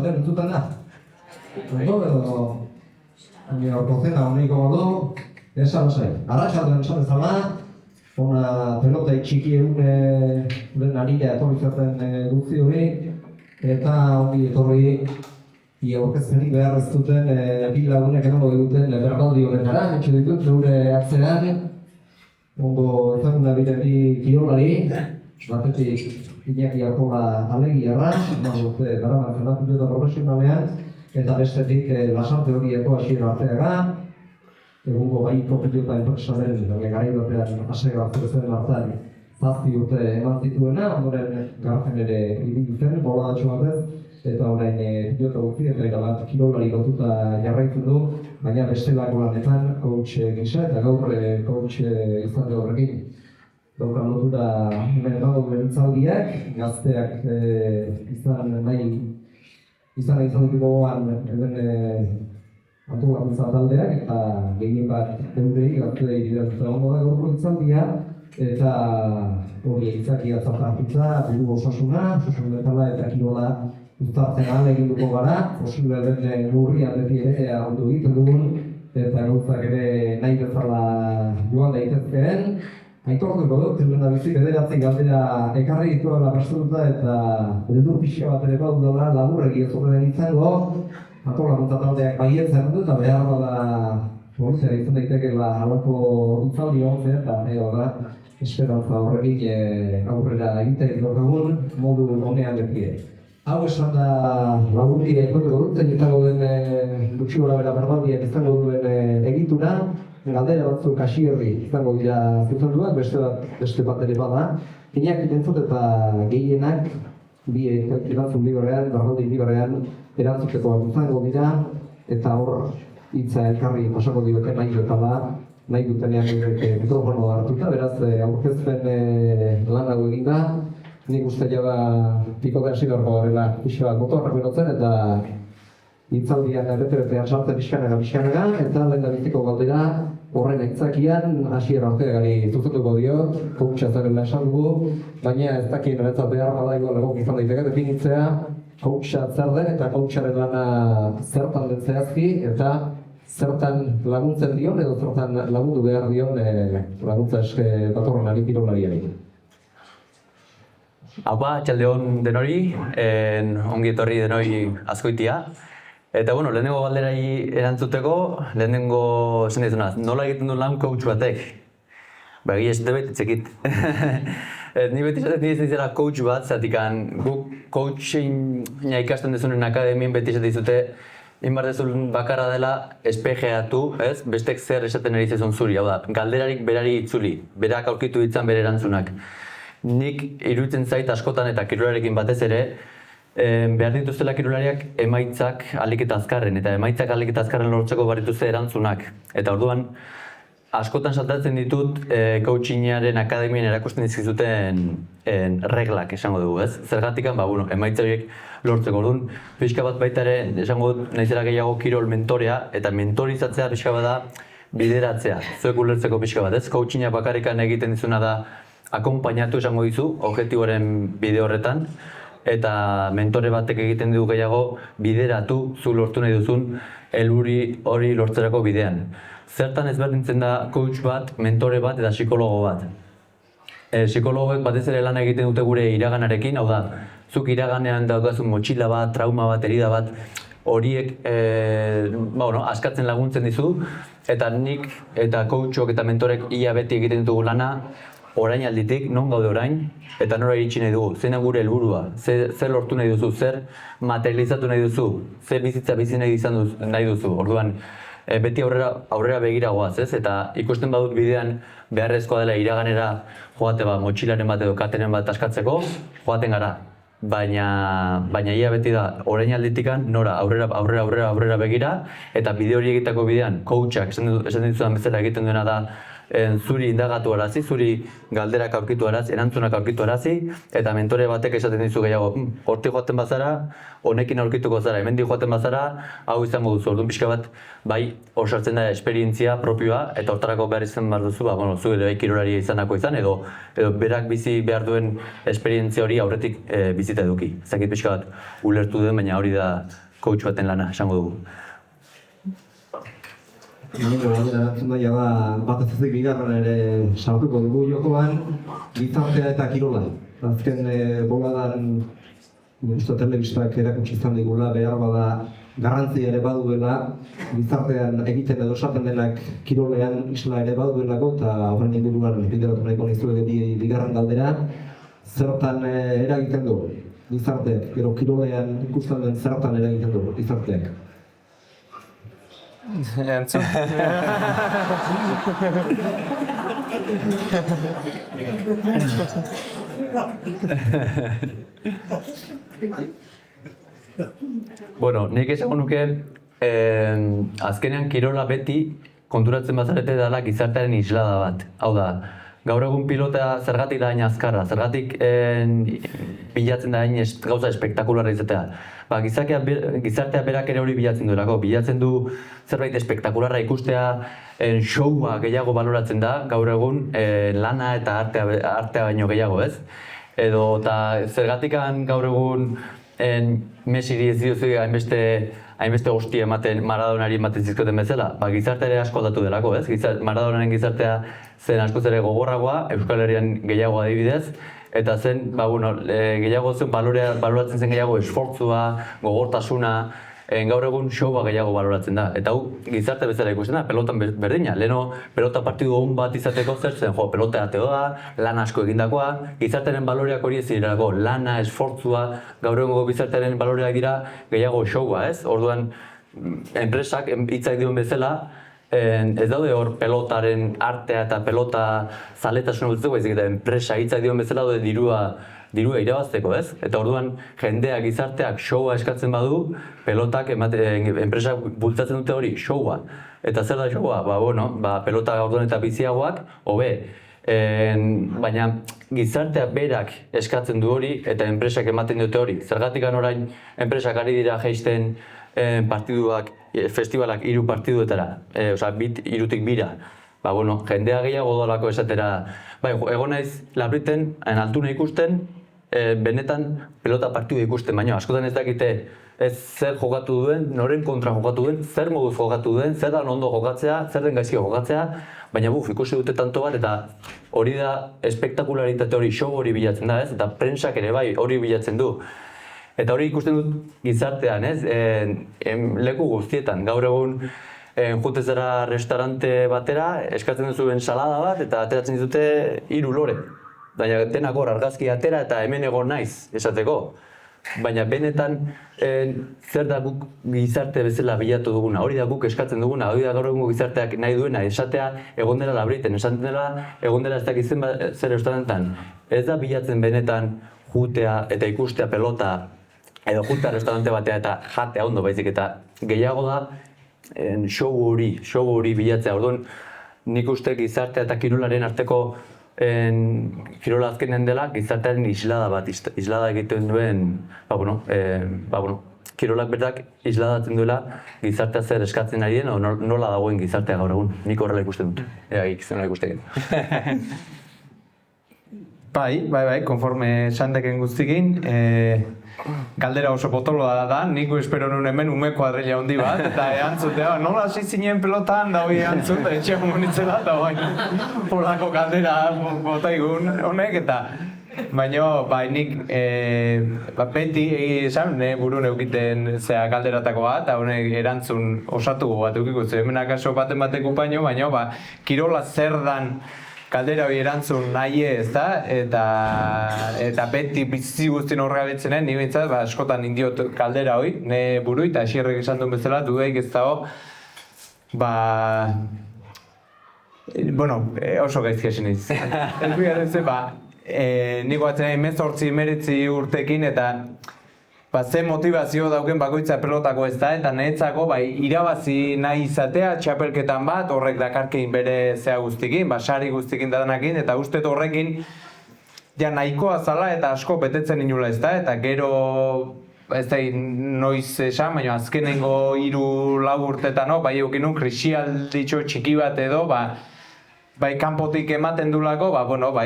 batean entzuten da. Ondo, edo orkozena honiko modu, esan osai. Arratxaldean esan ezala, ona pelota txiki den arila etorri zaten guzti hori, eta ongi etorri aurkezpenik behar ez duten bi lagunek emango duten berbaldi honetara, etxe ditut gure hartzean. Ondo ezaguna bideari kirolari, batetik Iñaki Artola alegiarra, urte daramatzena pilota profesionalean, eta bestetik lasarte horieko hasiera arteaga, egungo baiko pilota enpresaren garai batean hasiera hartzen hartan 7 urte eman zituena, ondoren garzen ere ibili zen, bolatxo batez, eta orain pilota guzti eta kirolari lotuta jarraitzen du, baina bestelako lanetan coach gisa eta gaur coach izate horrekin. Daukan lotura hemen dago berentzaldiak, gazteak izan ditugoan hemen antolakuntza taldeak eta gehien bat eurei gaztei dira ondo da gaurko itzaldia, eta hori itzakia zartartitza, buru osasuna betala eta kirola uztartzen ahalegin duko gara, posible den neurrian beti ere aldu egiten dugun, eta gauzak ere nahi bezala joan daitezkeen. Aitortuko dut, lehena bizi bederatzi galdera ekarri dituela prestatuta eta bedur pixka bat ere badu dela laburregi ez horren izango, antolakuntza taldeak baiet zerrendu eta behar bada polizera izan daitekeela halako itzaldi hontzea eta esperantza horrekin aurrera egiten gaur modu honean beti. Hau esan da laburri ekotuko dut, egitako den gutxi gora bera berbaldiak izango duen egitura, galdera batzuk hasierri izango dira zuzenduak, beste bat ere bada. Iñaki entzut eta gehienak bi erantzun bigarrean, berbaldi bigarrean erantzuteko izango dira, eta hor hitza elkarri pasako diote nahi dutela, nahi dutenean mikrofono hartuta, beraz aurkezpen lan hau egin da. Nik uste jaba pikotean zidorko garela pixka bat motorrak berotzen eta hitzaldian bete-betean sartzen pixkanega, eta lehen da biziko galdera horren aitzakian hasiera ortegari zuzenduko dio, coacha zarela esan dugu, baina ez dakien eretzat behar badaiko legok izan daiteke definitzea coacha zer den eta coacharen lana zertan den zehazki eta zertan laguntzen dion edo zertan lagundu behar dion laguntza eske datorren ari kirolariari. Haupa, txaldeon denori, ongi etorri denoi azkoitia. Eta lehenengo galderai erantzuteko, lehenengo esan dizunaz, nola egiten du lan coach batek? Egia ez dut etzekit. Ni beti esaten dizela coach bat, zatikan guk coaching ikasten dezunen akademien beti esaten dizute inbar dezun bakarra dela espejeatu, bestek zer esaten ari zezun zuri, hau da, galderarik berari itzuli, berak aurkitu ditzan bere erantzunak. Nik iruditzen zait askotan eta kirolarekin batez ere, behar dituztela kirolariak emaitzak ahalik eta azkarren, eta emaitzak ahalik eta azkarren lortzeko behar dituzte erantzunak. Eta orduan, askotan saltatzen ditut coachingaren akademien erakusten dizkizuten reglak esango dugu, ez? Zergatik, emaitza horiek lortzeko. Orduan, pixka bat baita ere, esango dut, naizera gehiago kirol mentorea, eta mentorizatzea pixka bat da bideratzea, zuek ulertzeko pixka bat, ez? Coachinga bakarrikan egiten dizuna da akonpainatu esango dizu, objektiboren bide horretan, eta mentore batek egiten du gehiago bideratu zu lortu nahi duzun helburu hori lortzerako bidean. Zertan ezberdintzen da coach bat, mentore bat eta psikologo bat. Psikologoek batez ere lan egiten dute gure iraganarekin, hau da, zuk iraganean daukazun motxila bat, trauma bat, herida bat, horiek askatzen laguntzen dizu, eta nik eta coachok eta mentorek ia beti egiten dugu lana, orain alditik, non gaude orain, eta nora iritsi nahi dugu, zein gure helburua, zer lortu nahi duzu, zer materializatu nahi duzu, zer bizitza bizi nahi duzu. Orduan, beti aurrera begira goaz, eta ikusten badut bidean beharrezkoa dela iraganera joate motxilaren bat edo katenen bat askatzeko, joaten gara. Baina ia beti da, orain alditikan, nora aurrera begira, eta bide hori egiteko bidean, coachak, esan dituzudan bezala egiten duena da, zuri indagatu arazi, zuri galderak aurkitu arazi, erantzunak aurkitu arazi, eta mentore batek esaten dizu gehiago, hortik joaten bazara, honekin aurkituko zara, hemendik joaten bazara, hau izango duzu. Orduan pixka bat, bai, osartzen da esperientzia propioa, eta hortarako behar izan behar duzu, zu edo kirolaria izanako izan, edo berak bizi behar duen esperientzia hori aurretik bizita eduki. Zakit pixka bat ulertu duen, baina hori da coach baten lana, esango dugu. Erantzun daia da, bat ez ezik bigarren ere sartuko dugu jokoan, gizartea eta kirola. Azken boladan, telebistak erakutsi izan digula, behar bada garrantzia ere baduela, gizartean egiten edo esaten denak kirolean isla ere baduelako, eta horren inguruan bideratu nahiko nizuek bigarren galdera, zertan eragiten du gizarteak, gero kirolean ikusten den zertan eragiten du gizarteak. Entzun. Bueno, nik esango nuke, azkenean kirola beti konturatzen bazarete dela gizartearen islada bat. Hau da, gaur egun pilota zergatik da hain azkarra, zergatik bilatzen da hain gauza espektakularra izatea. Gizartea berak ere hori bilatzen duelako, bilatzen du zerbait espektakularra ikustea, showa gehiago baloratzen da, gaur egun lana eta artea baino gehiago, ez? Edo eta zergatikan gaur egun Messiri ez diozu hainbeste hostia ematen Maradonari ematen zizkoten bezala, gizartea asko aldatu delako, ez? Maradonaren gizartea zen askoz ere gogorragoa, Euskal Herrian gehiago adibidez, eta zen, gehiago zen baloratzen zen gehiago esfortzua, gogortasuna, gaur egun showa gehiago baloratzen da. Eta hau gizarte bezala ikusten da, pelotan berdina. Leheno pelota partidu on bat izateko zer zen, pelota ateoa, lan asko egindakoa, gizartearen baloreak hori ez direlako, lana, esfortzua, gaur egun gizartearen baloreak dira gehiago showa, ez? Orduan, enpresak, hitzak dion bezala, ez daude hor pelotaren artea eta pelota zaletasuna bultzeko, baizik eta enpresa hitzak dion bezala daude dirua irabazteko, ez? Eta orduan jendeak, gizarteak showa eskatzen badu, pelotak enpresak bultzatzen dute hori, showa. Eta zer da showa? Pelota orduan eta biziagoak, hobe. Baina gizarteak berak eskatzen du hori eta enpresak ematen dute hori. Zergatikan orain enpresak ari dira jaisten partiduak, festivalak 3 partiduetara, hirutik bira. Jendea gehiago dolako esatera, egon naiz Labriten, altuna ikusten, benetan pelota partidu ikusten, baina askotan ez dakite ez zer jokatu duen, noren kontra jokatu duen, zer moduz jokatu duen, zer da ondo jokatzea, zer den gaizki jokatzea, baina ikusi dute tanto bat, eta hori da espektakularitate hori, show hori bilatzen da, ez? Eta prentsak ere bai hori bilatzen du. Eta hori ikusten dut gizartean, ez? Leku guztietan, gaur egun jute zara restaurante batera, eskatzen duzu ensalada bat eta ateratzen ditute 3 lore. Baina denak hor argazki atera eta hemen egon naiz esateko. Baina benetan zer da guk gizarte bezala bilatu duguna, hori da guk eskatzen duguna, hori da gaur egun gizarteak nahi duena, esatea egon dela Labriten, esaten dela egon dela ez dakitzen zer restaurantean. Ez da bilatzen benetan jutea eta ikustea pelota edo jutea restaurante batea eta jatea ondo baizik, eta gehiago da show hori bilatzea. Orduan, nik uste gizartea eta kirolaren arteko kirola azkenen dela gizartearen islada bat, islada egiten duen, kirolak berak isladatzen duela gizartea zer eskatzen ari den, nola dagoen gizartea gaur egun. Nik horrela ikusten dut, ikusten ikusten dut. Bai, konforme sandeken guztikin, galdera oso potoloa da, niko espero nun hemen ume kuadrilla handi bat, eta eantzutea, nola hasi zinen pelotan, da hori eantzuta, etxean monitzela, eta polako galdera botaigun honek, eta baina, nik beti esan, burun eukiten galderatako bat, eta honek erantzun osatu bat eukiko, hemen akaso baten bateko paino, baina kirola zer dan galdera hori erantzun nahi ez da, eta beti bizi guztien horrega betzenen, ni bintzat, askotan indiot galdera hori, ne buru eta esierrek esan duen bezala, dudaik ez dago, oso gaizki esin ez. Ez bigarren ze, niko batzen 18-19 urtekin, eta ze motivazio dauken bakoitza pelotako ez da, eta niretzako irabazi nahi izatea txapelketan bat, horrek dakarkein bere zea guztikin, sari guztikin danakin, eta uste horrekin ja nahikoa zala eta asko betetzen inula ez da, eta gero ez da noiz esan, baina azkenengo 3-4 urtetan, bai eukinun krisialditxo txiki bat edo, bai kanpotik ematen dulako,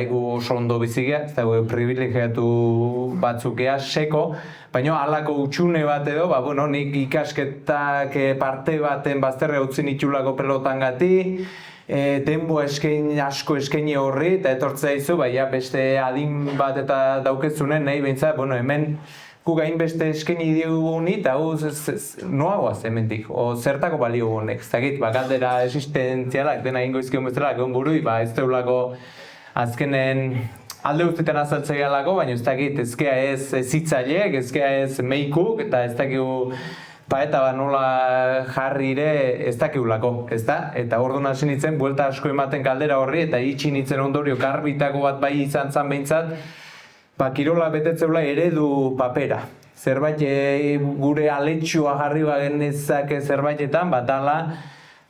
gu oso ondo bizigea, ez da privilegiatu batzukea seko, baina halako utxune bat edo, nik ikasketak parte baten bazterre utzi nitulako pelotan gati, denboa asko eskaini horri, eta etortzea izu, beste adin bat eta daukezunen, nahi behintzat, hemen gu gainbeste eskaini diguni, eta noagoaz hemendik, zertako balio honek, ez dakit, galdera existentzialak, dena ingo izkion bezala, egon burui, ez deulako azkenen alde guztietan azaltzea galako, baina ez dakit, ezkea ez zitzaileek, ezkea ez meikuk, eta ez dakigu eta nola jarri ere ez dakigulako, ez da? Eta orduan hasi nintzen, buelta asko ematen galdera horri, eta itxi nintzen ondorio garbitako bat bai izan zan behintzat, kirola betetzeula eredu papera. Zerbait gure aletxua jarri bagenezak zerbaitetan, dala,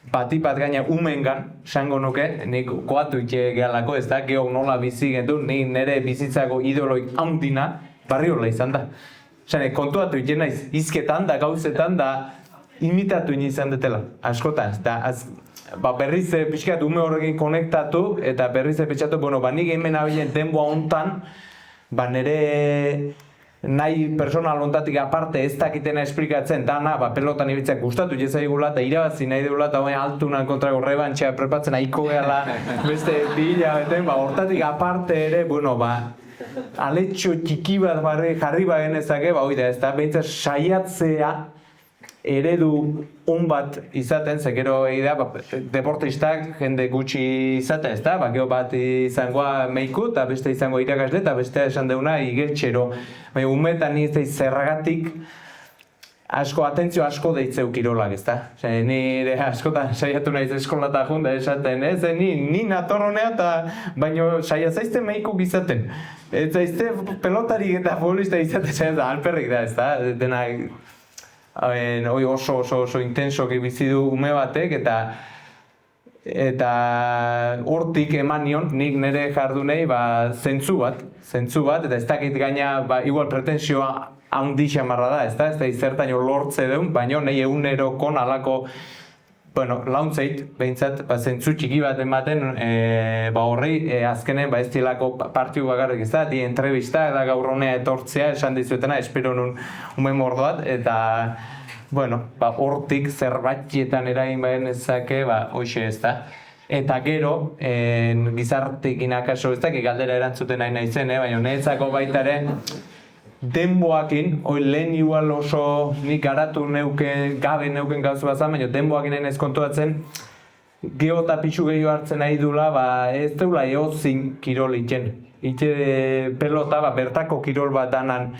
batipat gaina umengan, sango nuke, nik koatu itxe gehalako, ez da, geho nola bizi gendu, nik nire bizitzako idoloik handina, barriola izan da. Zene, kontuatu itxe naiz, izketan da, gauzetan da, imitatu izan detela, askotan. Berriz pixkat ume horrekin konektatu, eta berriz pixatu, nik hemen abilen denboa hontan, nire nahi personal hontatik aparte ez dakitena esplikatzen, dana, pelotan ibiltzeak gustatu jezaigula, eta irabazi nahi dugula, eta altunan kontrako rebantxea prepatzen nahiko gehala beste bila beten, hortatik aparte ere, aletxo txiki bat jarri bagenezake, ez da, behintzat saiatzea eredu on bat izaten, zekero egidea, deportistak jende gutxi izaten, ez da, gero bat izangoa meiku, eta beste izangoa irakasle, eta bestea esan deuna igeltxero. Baina, umetan ez zerragatik atentzio asko deitzeu kirolak, ez da? Nire askotan saiatu nahiz eskolata junda esaten, ez? Ni natorronea eta baino saia zaizte meikuk izaten. Ez zaizte pelotarik eta futbolista izaten, alperrik da, ez da? Dena oso intensoki bizi du ume batek, eta hortik eman nion, nik nire jardunei zentzu bat, eta ez dakit gaina igual pretensioa haundi xamarra da, ez da izertaino lortze deun, baina nahi egunerokon alako launtzeit, behintzat, zentzu txiki bat ematen horri, azkenen ez dilako partiu bakarrik ez da, di entrevista eta gaur honea etortzea, esan dizuetena, espero nun ume mordoat, eta hortik zerbatietan eragin baden ezake, hoxe ez da. Eta gero, gizartekin akaso ez da, galdera erantzuten nahi zen, baina niretzako baita ere, denboakin, lehen igual oso nik garatu gabe neuken gauzu bazan, baina denboakin nahi kontuatzen, geho eta pixu gehiago hartzen nahi dula, ez deula eozin kirol iten. Ite pelota, bertako kirol bat danan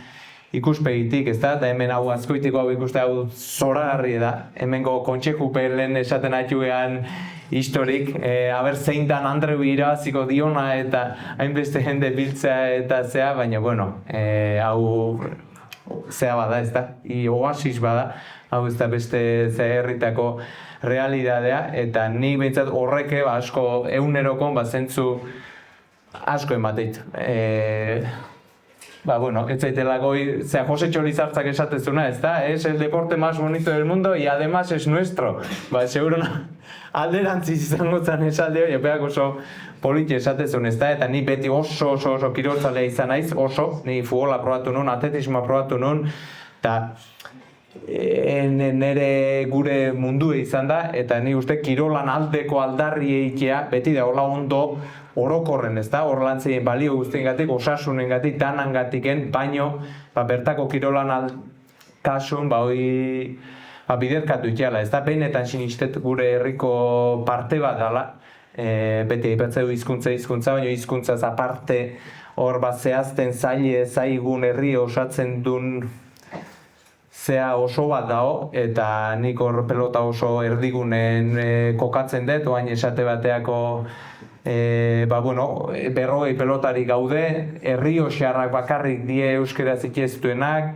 ikuspegitik, ez da, eta hemen hau azkoitiko hau ikuste hau zoragarri da. Hemengo kontxekupe lehen esaten haiugean historik, aber zein dan Andreu irabaziko diona eta hainbeste jende biltzea eta zea, baina, hau zea bada, ez da, oasis bada, hau ez da beste herritako realidadea, eta ni behintzat horreke asko egunerokon zentzu asko emateit. Ez zaitelako, Jose Txolizartzak esatezuna, ez da, es el deporte más bonito del mundo y además es nuestro. Seguro alderantziz izango zan esalde hori, epeak oso politi esatezun, ez da, eta ni beti oso kiroltzalea izan naiz, oso, ni futbola probatu nun, atletismoa probatu nun, eta nire gure mundue izan da, eta ni uste kirolan aldeko aldarri eitea, beti da hola ondo orokorren, ez da, hor lantzien balio guztiengatik, osasunengatik, danangatiken, baino, bertako kirolan kasun, biderkatu iteala, ez da, benetan sinistet gure herriko parte bat dala, beti aipatzeu hizkuntza, baina hizkuntzaz aparte hor zehazten zaigun herri osatzen duen zea oso bat dao, eta nik hor pelota oso erdigunen kokatzen dut, oain esate bateako berrogei pelotari gaude, errioxarrak bakarrik die euskaraz ikestuenak,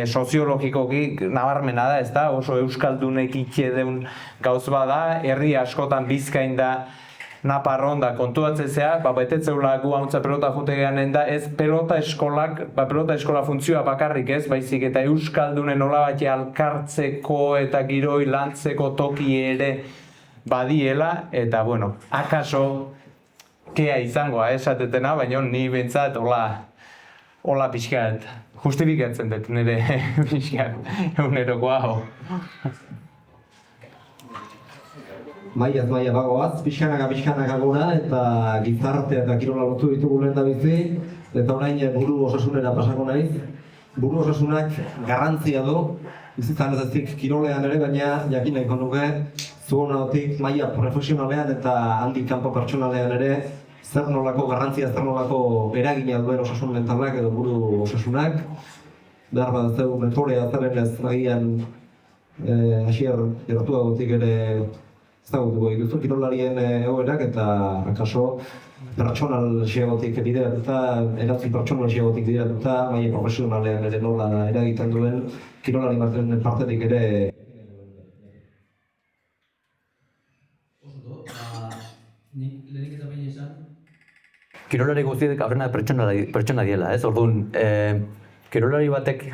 soziologikoki nabarmena da, ez da, oso euskaldunek deun gauz bada, herri askotan Bizkain da, Naparron da kontuatzen zea, betetzeula gu hauntza pelota jute gehanen da, ez pelota eskola funtzioa bakarrik ez, baizik eta euskaldunen nolabait alkartzeko eta giroi lantzeko toki ere badiela, eta akaso kea izangoa esatetena, baina ni bentsat hola pixkat, justifikatzen dut nire pixkat egunerokoa hau. Maiaz maia bagoaz, pixkanaka gora eta gizartea eta kirola lotu ditugu lehen da bizi, eta orain buru osasunera pasako naiz. Buru osasunak garrantzia du, bizitzan ez ezik kirolean ere, baina jakin nahiko nuke zuonatik maila profesionalean eta handik kanpo pertsonalean ere zer nolako garrantzia, zer nolako eragina duen osasun mentalak edo buru osasunak. Behar bat zeu mentorea zaren ez nagian hasier gertuagotik ere ezagutuko dituzu kirolarien egoerak eta akaso pertsonal xeagotik bideratuta, eratzi pertsonal xeagotik bideratuta, maila profesionalean ere nola eragiten duen kirolari baten partetik ere. Nik lehenik eta baina esan? Kirolari guztiek aurrena pertsona diela, ez? Orduan, kirolari batek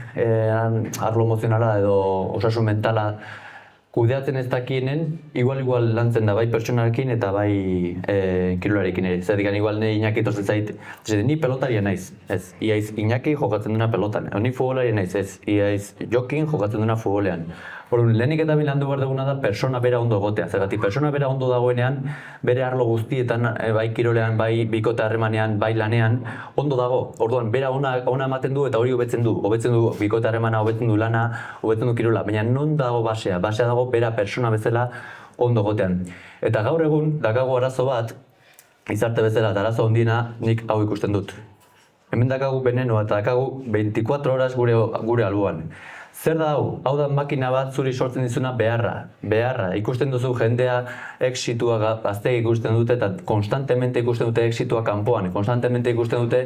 arlo emozionala edo osasun mentala kudeatzen ez dakienen, igual lantzen da bai pertsonarekin eta bai kirolarekin ere. Zerdikan igual Iñaki tortzen zait, ni pelotaria naiz, ez. Iaiz Iñaki jokatzen duna pelotan, ni futbolaria naiz, ez. Iaiz Jokin jokatzen duna futbolean. Orduan, lehenik eta bilandu behar duguna da persona bera ondo egotea. Zergatik persona bera ondo dagoenean, bere arlo guztietan, bai kirolean, bai bikote harremanean, bai lanean, ondo dago. Orduan, bera ona ematen du eta hori hobetzen du bikote harremana, hobetzen du lana, hobetzen du kirola. Baina non dago basea? Basea dago bera persona bezala ondo egotean. Eta gaur egun, dakago arazo bat, gizarte bezala eta arazo handiena nik hau ikusten dut. Hemen dakagu venenoa eta dakagu 24 horas gure alboan. Zer da hau? Hau da makina bat zuri sortzen dizuna beharra. Ikusten duzu jendea exitua gazteak ikusten dute eta konstantemente ikusten dute exitua kanpoan. Konstantemente ikusten dute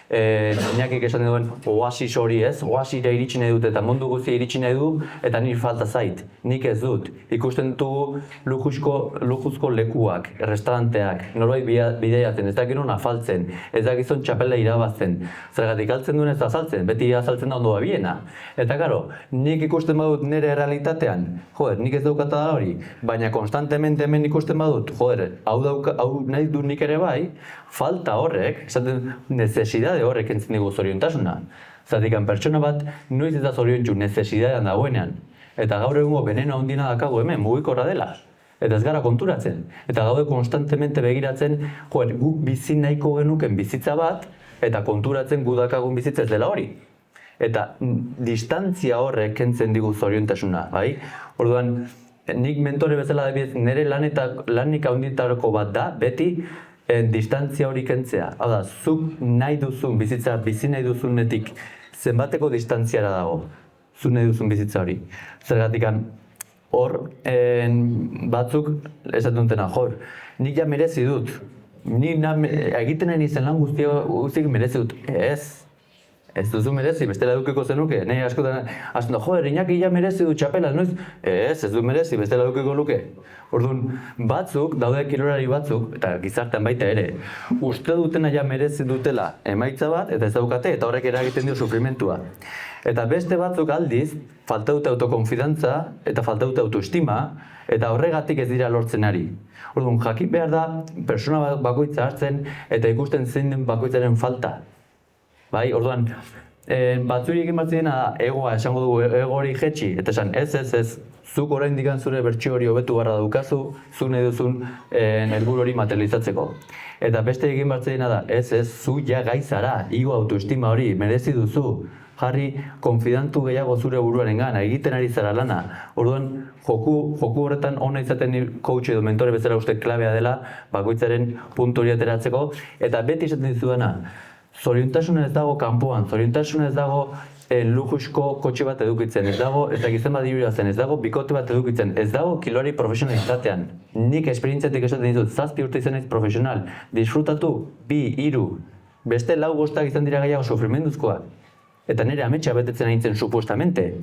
Iñakik esan duen oasis hori ez, oasira iritsi nahi dut eta mundu guztia iritsi nahi du eta nire falta zait, nik ez dut. Ikusten dugu lujuzko lekuak, restauranteak, norbait bideiatzen, ez dakit non afaltzen, ez dakizon txapela irabazten. Zergatik altzen duen ez azaltzen, beti azaltzen da ondo babiena. Eta karo, nik ikusten badut nire realitatean, nik ez daukata da hori, baina konstantemente hemen ikusten badut, hau nahi dut nik ere bai, falta horrek, esaten necesidade horrek entzen digu zoriontasuna. Zatikan pertsona bat noiz ez da zoriontsu necesidadean dagoenean. Eta gaur egungo veneno handiena dakago hemen, mugikorra dela. Eta ez gara konturatzen. Eta gaude konstantemente begiratzen, guk bizi nahiko genuken bizitza bat, eta konturatzen gu dakagun bizitza ez dela hori. Eta distantzia horrek kentzen digu zoriontasuna, bai? Orduan, nik mentore bezala nire lanik handietako bat da, beti distantzia hori kentzea. Hau da, zuk nahi duzun bizitza, bizi nahi duzunetik zenbateko distantziara dago, zuk nahi duzun bizitza hori. Zergatikan, hor batzuk esaten dutena, nik ja merezi dut. Nik egiten nahi nizen lan guztiak merezi dut. Ez duzu merezi, bestela edukiko zenuke. Nahi askotan, Iñaki ja merezi du txapela, noiz? Ez du merezi, bestela edukiko luke. Orduan, batzuk, daude kirolari batzuk, eta gizartean baita ere, uste dutena ja merezi dutela emaitza bat, eta ez daukate, eta horrek eragiten dio sufrimentua. Eta beste batzuk aldiz, falta dute autokonfidantza, eta falta dute autoestima, eta horregatik ez dira lortzen ari. Orduan, jakin behar da, persona bakoitza hartzen, eta ikusten zein den bakoitzaren falta. Bai, orduan, batzuri egin bat zidena egoa, esango dugu ego hori jetxi, eta esan ez, zuk oraindik zure bertsio hori hobetu barra daukazu, zuk nahi duzun helburu hori materializatzeko. Eta beste egin bat zidena da, ez, zu ja gaizara, igo autoestima hori, merezi duzu, jarri konfidantu gehiago zure buruarengan, egiten ari zara lana. Orduan, joku horretan ona izaten coach edo mentore bezala uste klabea dela, bakoitzaren puntu hori ateratzeko, eta beti izaten dizudana, zoriontasuna ez dago kanpoan, zoriontasuna ez dago lujusko kotxe bat edukitzen, ez dago, ez dakizten bat diruazen, ez dago bikote bat edukitzen, ez dago kilolari profesionalizatean. Nik esperientziatik esaten ditut, 7 urte izan naiz profesional, disfrutatu, 2, 3, beste 4-5 izan dira gehiago sufrimenduzkoak. Eta nire ametsa betetzen aintzen supuestamente.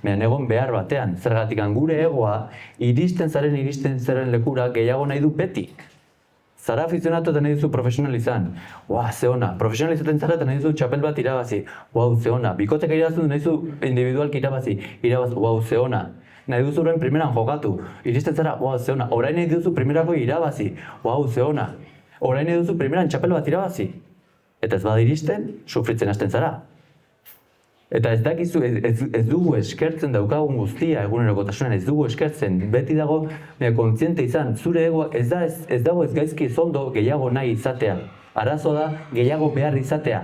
Baina egon behar batean, zergatik gure egoa, iristen zaren lekura gehiago nahi du beti. Zara afizionatu eta nahi duzu profesional izan. Ze ona, profesionalizaten zara eta nahi duzu txapel bat irabazi. Ze ona, bikotek irabazten nahi duzu individualki irabazi. Ze ona. Nahi duzu orain primeran jokatu. Iristen zara, ze ona. Orain nahi duzu primerako irabazi. Ze ona. Orain nahi duzu primeran txapel bat irabazi. Eta ez bada iristen, sufritzen hasten zara. Eta ez dakizu, ez dugu eskertzen daukagun guztia egunerokotasunean, ez dugu eskertzen. Beti dago, kontziente izan, zure egoa ez dago ez gaizki zondo gehiago nahi izatea. Arazoa da gehiago behar izatea.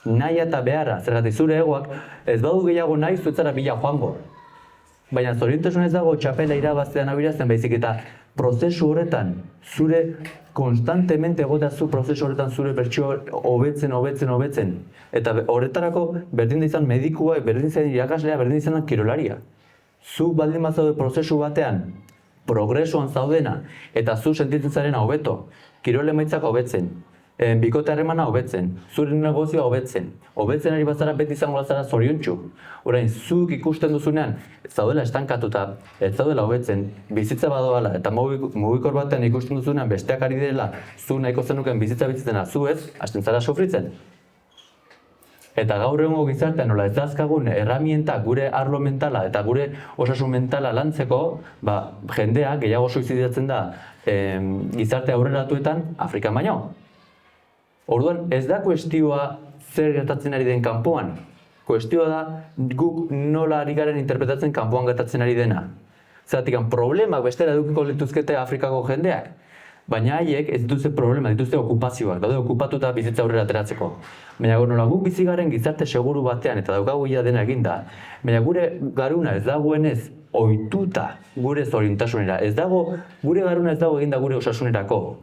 Nahi eta beharra, zergatik zure egoak ez badu gehiago nahi zuetzara bila joango. Baina zoriontasun ez dago txapela irabaztean abirazten baizik eta prozesu horretan, zure konstantemente egotazu prozesu horretan zure bertsioa hobetzen. Eta horretarako berdin da izan medikua, berdin izan irakaslea, berdin izan kirolaria. Zu baldin bat zaude prozesu batean, progresoan zaudena, eta zu sentitzen zarena hobeto, kirol emaitzak hobetzen, bikote harremana hobetzen, zure negozioa hobetzen. Hobetzen ari bazara beti izango zara zoriontsu. Orain, zuk ikusten duzunean, zaudela estankatuta, ez zaudela hobetzen, bizitza badoala, eta mugikor batean ikusten duzunean besteak ari direla, zu nahiko zenuken bizitza bizitzena, zu ez, hasten zara sufritzen. Eta gaur egungo gizartean nola ez dazkagun erramientak gure arlo mentala eta gure osasun mentala lantzeko, jendea gehiago suizidatzen da gizarte aurreratuetan Afrikan baino. Orduan, ez da kuestioa zer gertatzen ari den kanpoan. Kuestioa da guk nola ari garen interpretatzen kanpoan gertatzen ari dena. Zeratik, problemak bestera edukiko lituzkete Afrikako jendeak. Baina haiek ez dituzte problema, dituzte okupazioak, daude okupatuta bizitza aurrera ateratzeko. Baina nola guk bizi garen gizarte seguru batean eta daukagu ia dena eginda, baina gure garuna ez dagoenez ohituta gure zoriontasunera. Gure garuna ez dago eginda gure osasunerako.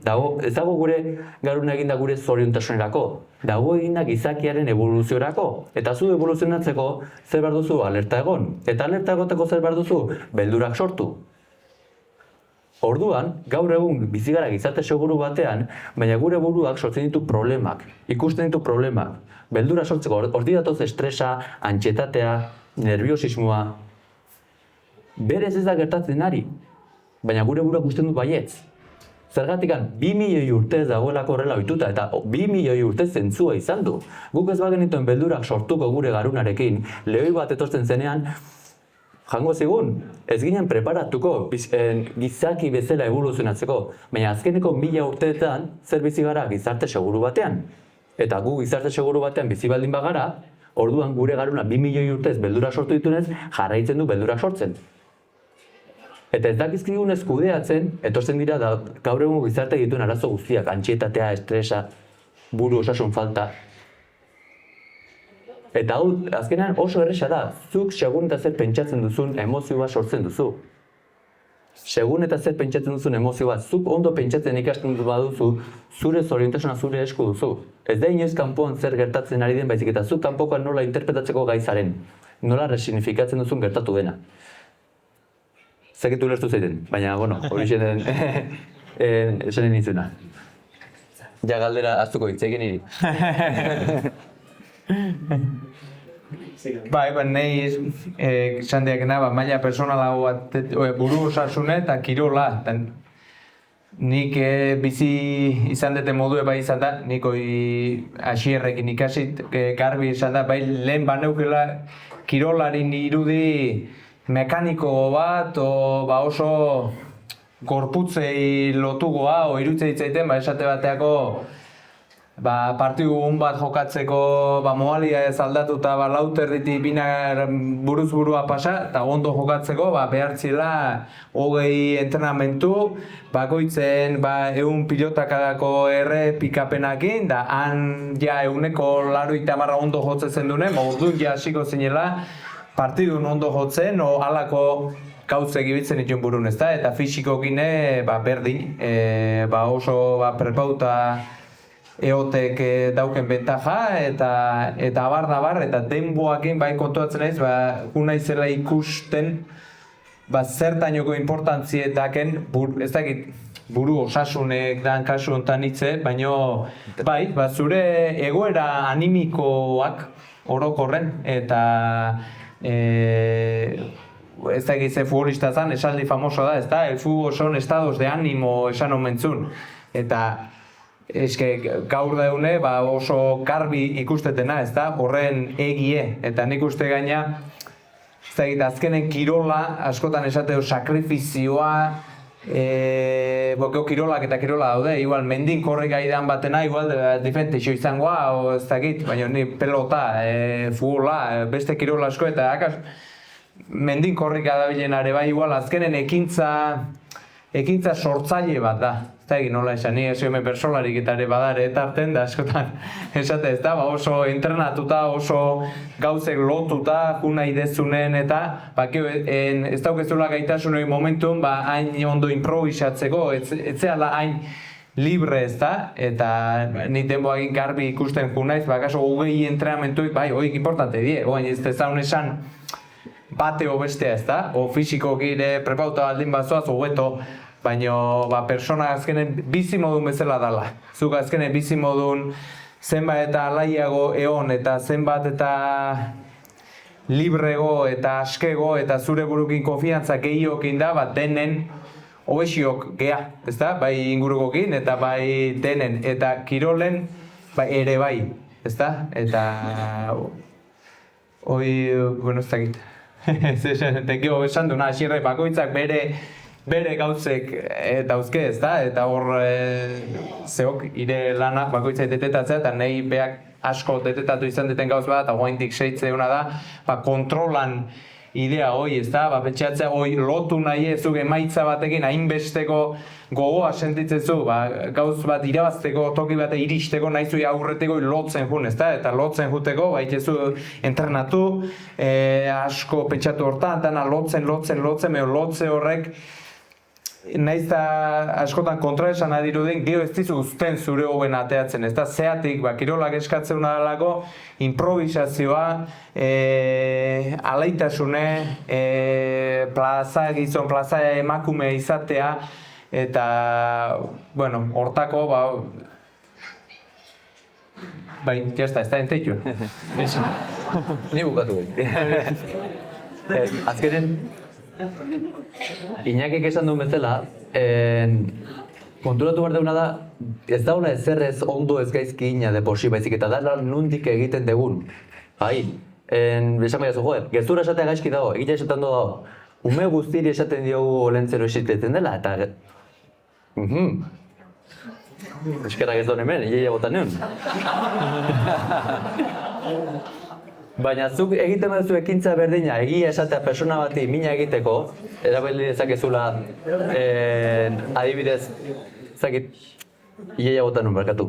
Ez dago gure garuna eginda gure zoriontasunerako. Dago eginda gizakiaren evoluziorako. Eta zu evoluzionatzeko zer behar duzu alerta egon. Eta alerta egoteko zer behar duzu beldurak sortu. Orduan, gaur egun bizi gara gizarte seguru batean, baina gure buruak sortzen ditu problemak, ikusten ditu problemak. Beldura sortzeko, horti datoz estresa, antxetatea, nerviosismoa. Berez ez da gertatzen ari, baina gure buruak usten dut baietz. Zergatikan, 2 milioi urtez dagoelako horrela ohituta eta 2 milioi urtez zentzua izan du. Guk ez bagenituen beldurak sortuko gure garunarekin, lehoi bat etortzen zenean, jango zigun, ez ginen preparatuko gizaki bezala evoluzionatzeko, baina azkeneko 1000 urteetan zer bizi gara gizarte seguru batean. Eta gu gizarte seguru batean bizi baldin bagara, orduan gure garuna 2 milioi urtez beldura sortu ditunez, jarraitzen du beldura sortzen. Eta ez dakizkigun kudeatzen, etortzen dira gaur egun gizarte dituen arazo guztiak, antxietatea, estresa, buru osasun falta. Eta hau, azkenean oso erresa da, zuk segun eta zer pentsatzen duzun emozio bat sortzen duzu. Segun eta zer pentsatzen duzun emozio bat, zuk ondo pentsatzen ikasten baduzu, zure zoriontasuna zure esku duzu. Ez da inoiz kanpoan zer gertatzen ari den baizik eta zuk kanpokoan nola interpretatzeko gaizaren, nola resinifikatzen duzun gertatu dena. Zaketu ulertu zeiten, baina, hori xenen esanen izuna. Ja galdera aztuko hitz egin niri. Nahi esan diakena, maila personalago bat buru osasune eta kirola. Nik bizi izan dute modu bai izan da, nik asierrekin ikasit garbi izan da, bai lehen baneukela kirolarin irudi mekaniko bat, oso gorputzei lotugoa, irutze ditzaiten, esate bateako partidu bat jokatzeko moalia ez aldatuta lauter diti binar buruz burua pasa eta ondo jokatzeko behartzila 20 entrenamentu bakoitzen 100 pilotakadako errepikapenakin da han ja 180 ondo jotzen dune, orduan ja hasiko zinela partidun ondo jotzen o halako gauzek ibiltzen dituen burun, eta fisikokin berdin, oso prepauta eotek dauken bentaja, eta abar, eta denboakin bai kontuatzen naiz, gu naizela ikusten, zertainoko importantzietaken, ez dakit, buru osasunek dan kasu honetan hitze, baina bai, zure egoera animikoak orokorren, eta ez da egize futbolista zan, esaldi famoso da, ezta? El fútbol son estados de ánimo esan omentzun. Eta eske gaur daune oso garbi ikustetena, ezta? Horren egie. Eta nik uste gaina, ez da egite, azkenen kirola, askotan esateo sakrifizioa, kirolak eta kirola daude, igual mendin korrika idan batena, igual diferente iso izangoa, o ez dakit, baina ni pelota, futbola, beste kirola asko, eta mendin korrika dabilenare bai, igual azkenen ekintza sortzaile bat da. Ez da egin nola esan, ni hemen persolarik eta ere badare eta arten da askotan esate ez da, oso entrenatuta, oso gauzek lotuta, juna idezunen eta ez daukezula gaitasun hori momentun, hain ondo improvisatzeko, ez zehala hain libre ez da, eta ni denboagin garbi ikusten junaiz, kaso hogei entrenamentuik, hoik importante die, ez zaun esan bate o bestea ez da, o fisikoki ere prepauta baldin bazoaz hobeto, baina persona azkenen bizimodun bezala dala. Zuk azkenen bizimodun zenbat eta alaiago egon eta zenbat eta librego eta askego eta zure burukin konfiantza gehiokin da, denen obesiok gea, ez da? Bai ingurukokin eta bai denen, eta kirolen ere bai, ez da? Eta ez dakit. Tekio esan duna, asirre bakoitzak bere gauzek dauzke, ez da? Eta hor zeok ire lanak bakoitzak detetatzea, eta nahi beak asko detetatu izan deten gauz bat, eta goaintik seitzeuna da, kontrolan idea hoi, ez da? Pentsatzea hoi lotu nahi ezuk emaitza batekin hainbesteko gogoa sentitzezu, gauz bat irabazteko, toki bat iristeko nahi zui aurreteko lotzen jun, ez da? Eta lotzen juteko, baitezu entrenatu, asko pentsatu hortan, eta lotzen, lotze horrek, nahiz da askotan kontraesan adirudin, gero ez dizu uzten zure hoben ateatzen, ez da zeatik, kirolak eskatzen dalako, improvisazioa, alaitasune, gizon plaza emakume izatea, eta, hortako, jazta, ez da enteitu. Ni bukatu azkenen, Iñakik esan duen bezala, konturatu behar deuna da, ez daula ezerrez ondo ez gaizki ina de porsi baizik eta dala nundik egiten degun. Esan baiazu, gezurra esatea gaizki dago, egitea esaten dago, ume guztiri esaten diogu olentzero esiteten dela, eta... Eskerrak ez duen hemen, iaia botan nion. Baina zuk egiten baduzu ekintza berdina, egia esatea persona bati mina egiteko, erabili dezakezula, adibidez, zakit, iaia botan nun barkatu.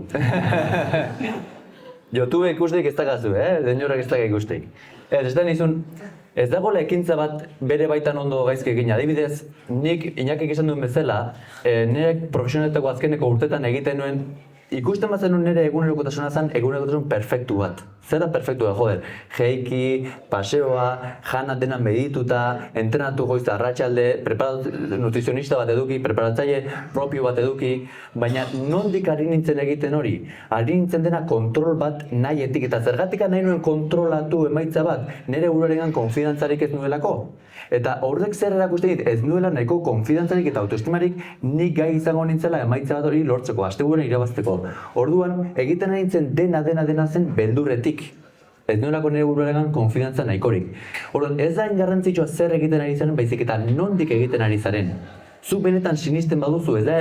YouTube ikustik ez dakazu, deniorak ez daka ikustik. Ez da nizun, ez dagoela ekintza bat bere baitan ondo gaizki egin. Adibidez, nik Iñakik esan duen bezala, nire profesionaletako azkeneko urtetan egiten nuen, ikusten bat zenun nire egunerokotasuna zen egunerokotasun perfektu bat. Zer da perfektu da, joder? Jeiki, paseoa, jana dena medituta, entrenatu goizta arratsalde, nutrizionista bat eduki, preparatzaile propio bat eduki, baina nondik ari nintzen egiten hori? Ari nintzen dena kontrol bat nahietik, eta zergatik nahi nuen kontrolatu emaitza bat, nire buruarengan konfidantzarik ez nuelako. Eta horrek zer erakusten dit, ez nuela nahiko konfidantzarik eta autoestimarik nik gai izango nintzela emaitza bat hori lortzeko, asteburuan irabazteko. Orduan, egiten ari nintzen dena zen beldurretik. Ez nuelako nire buruarengan konfidantza nahikorik. Orduan, ez da garrantzitsua zer egiten ari zaren, baizik eta nondik egiten ari zaren. Zu benetan sinisten baduzu, ez da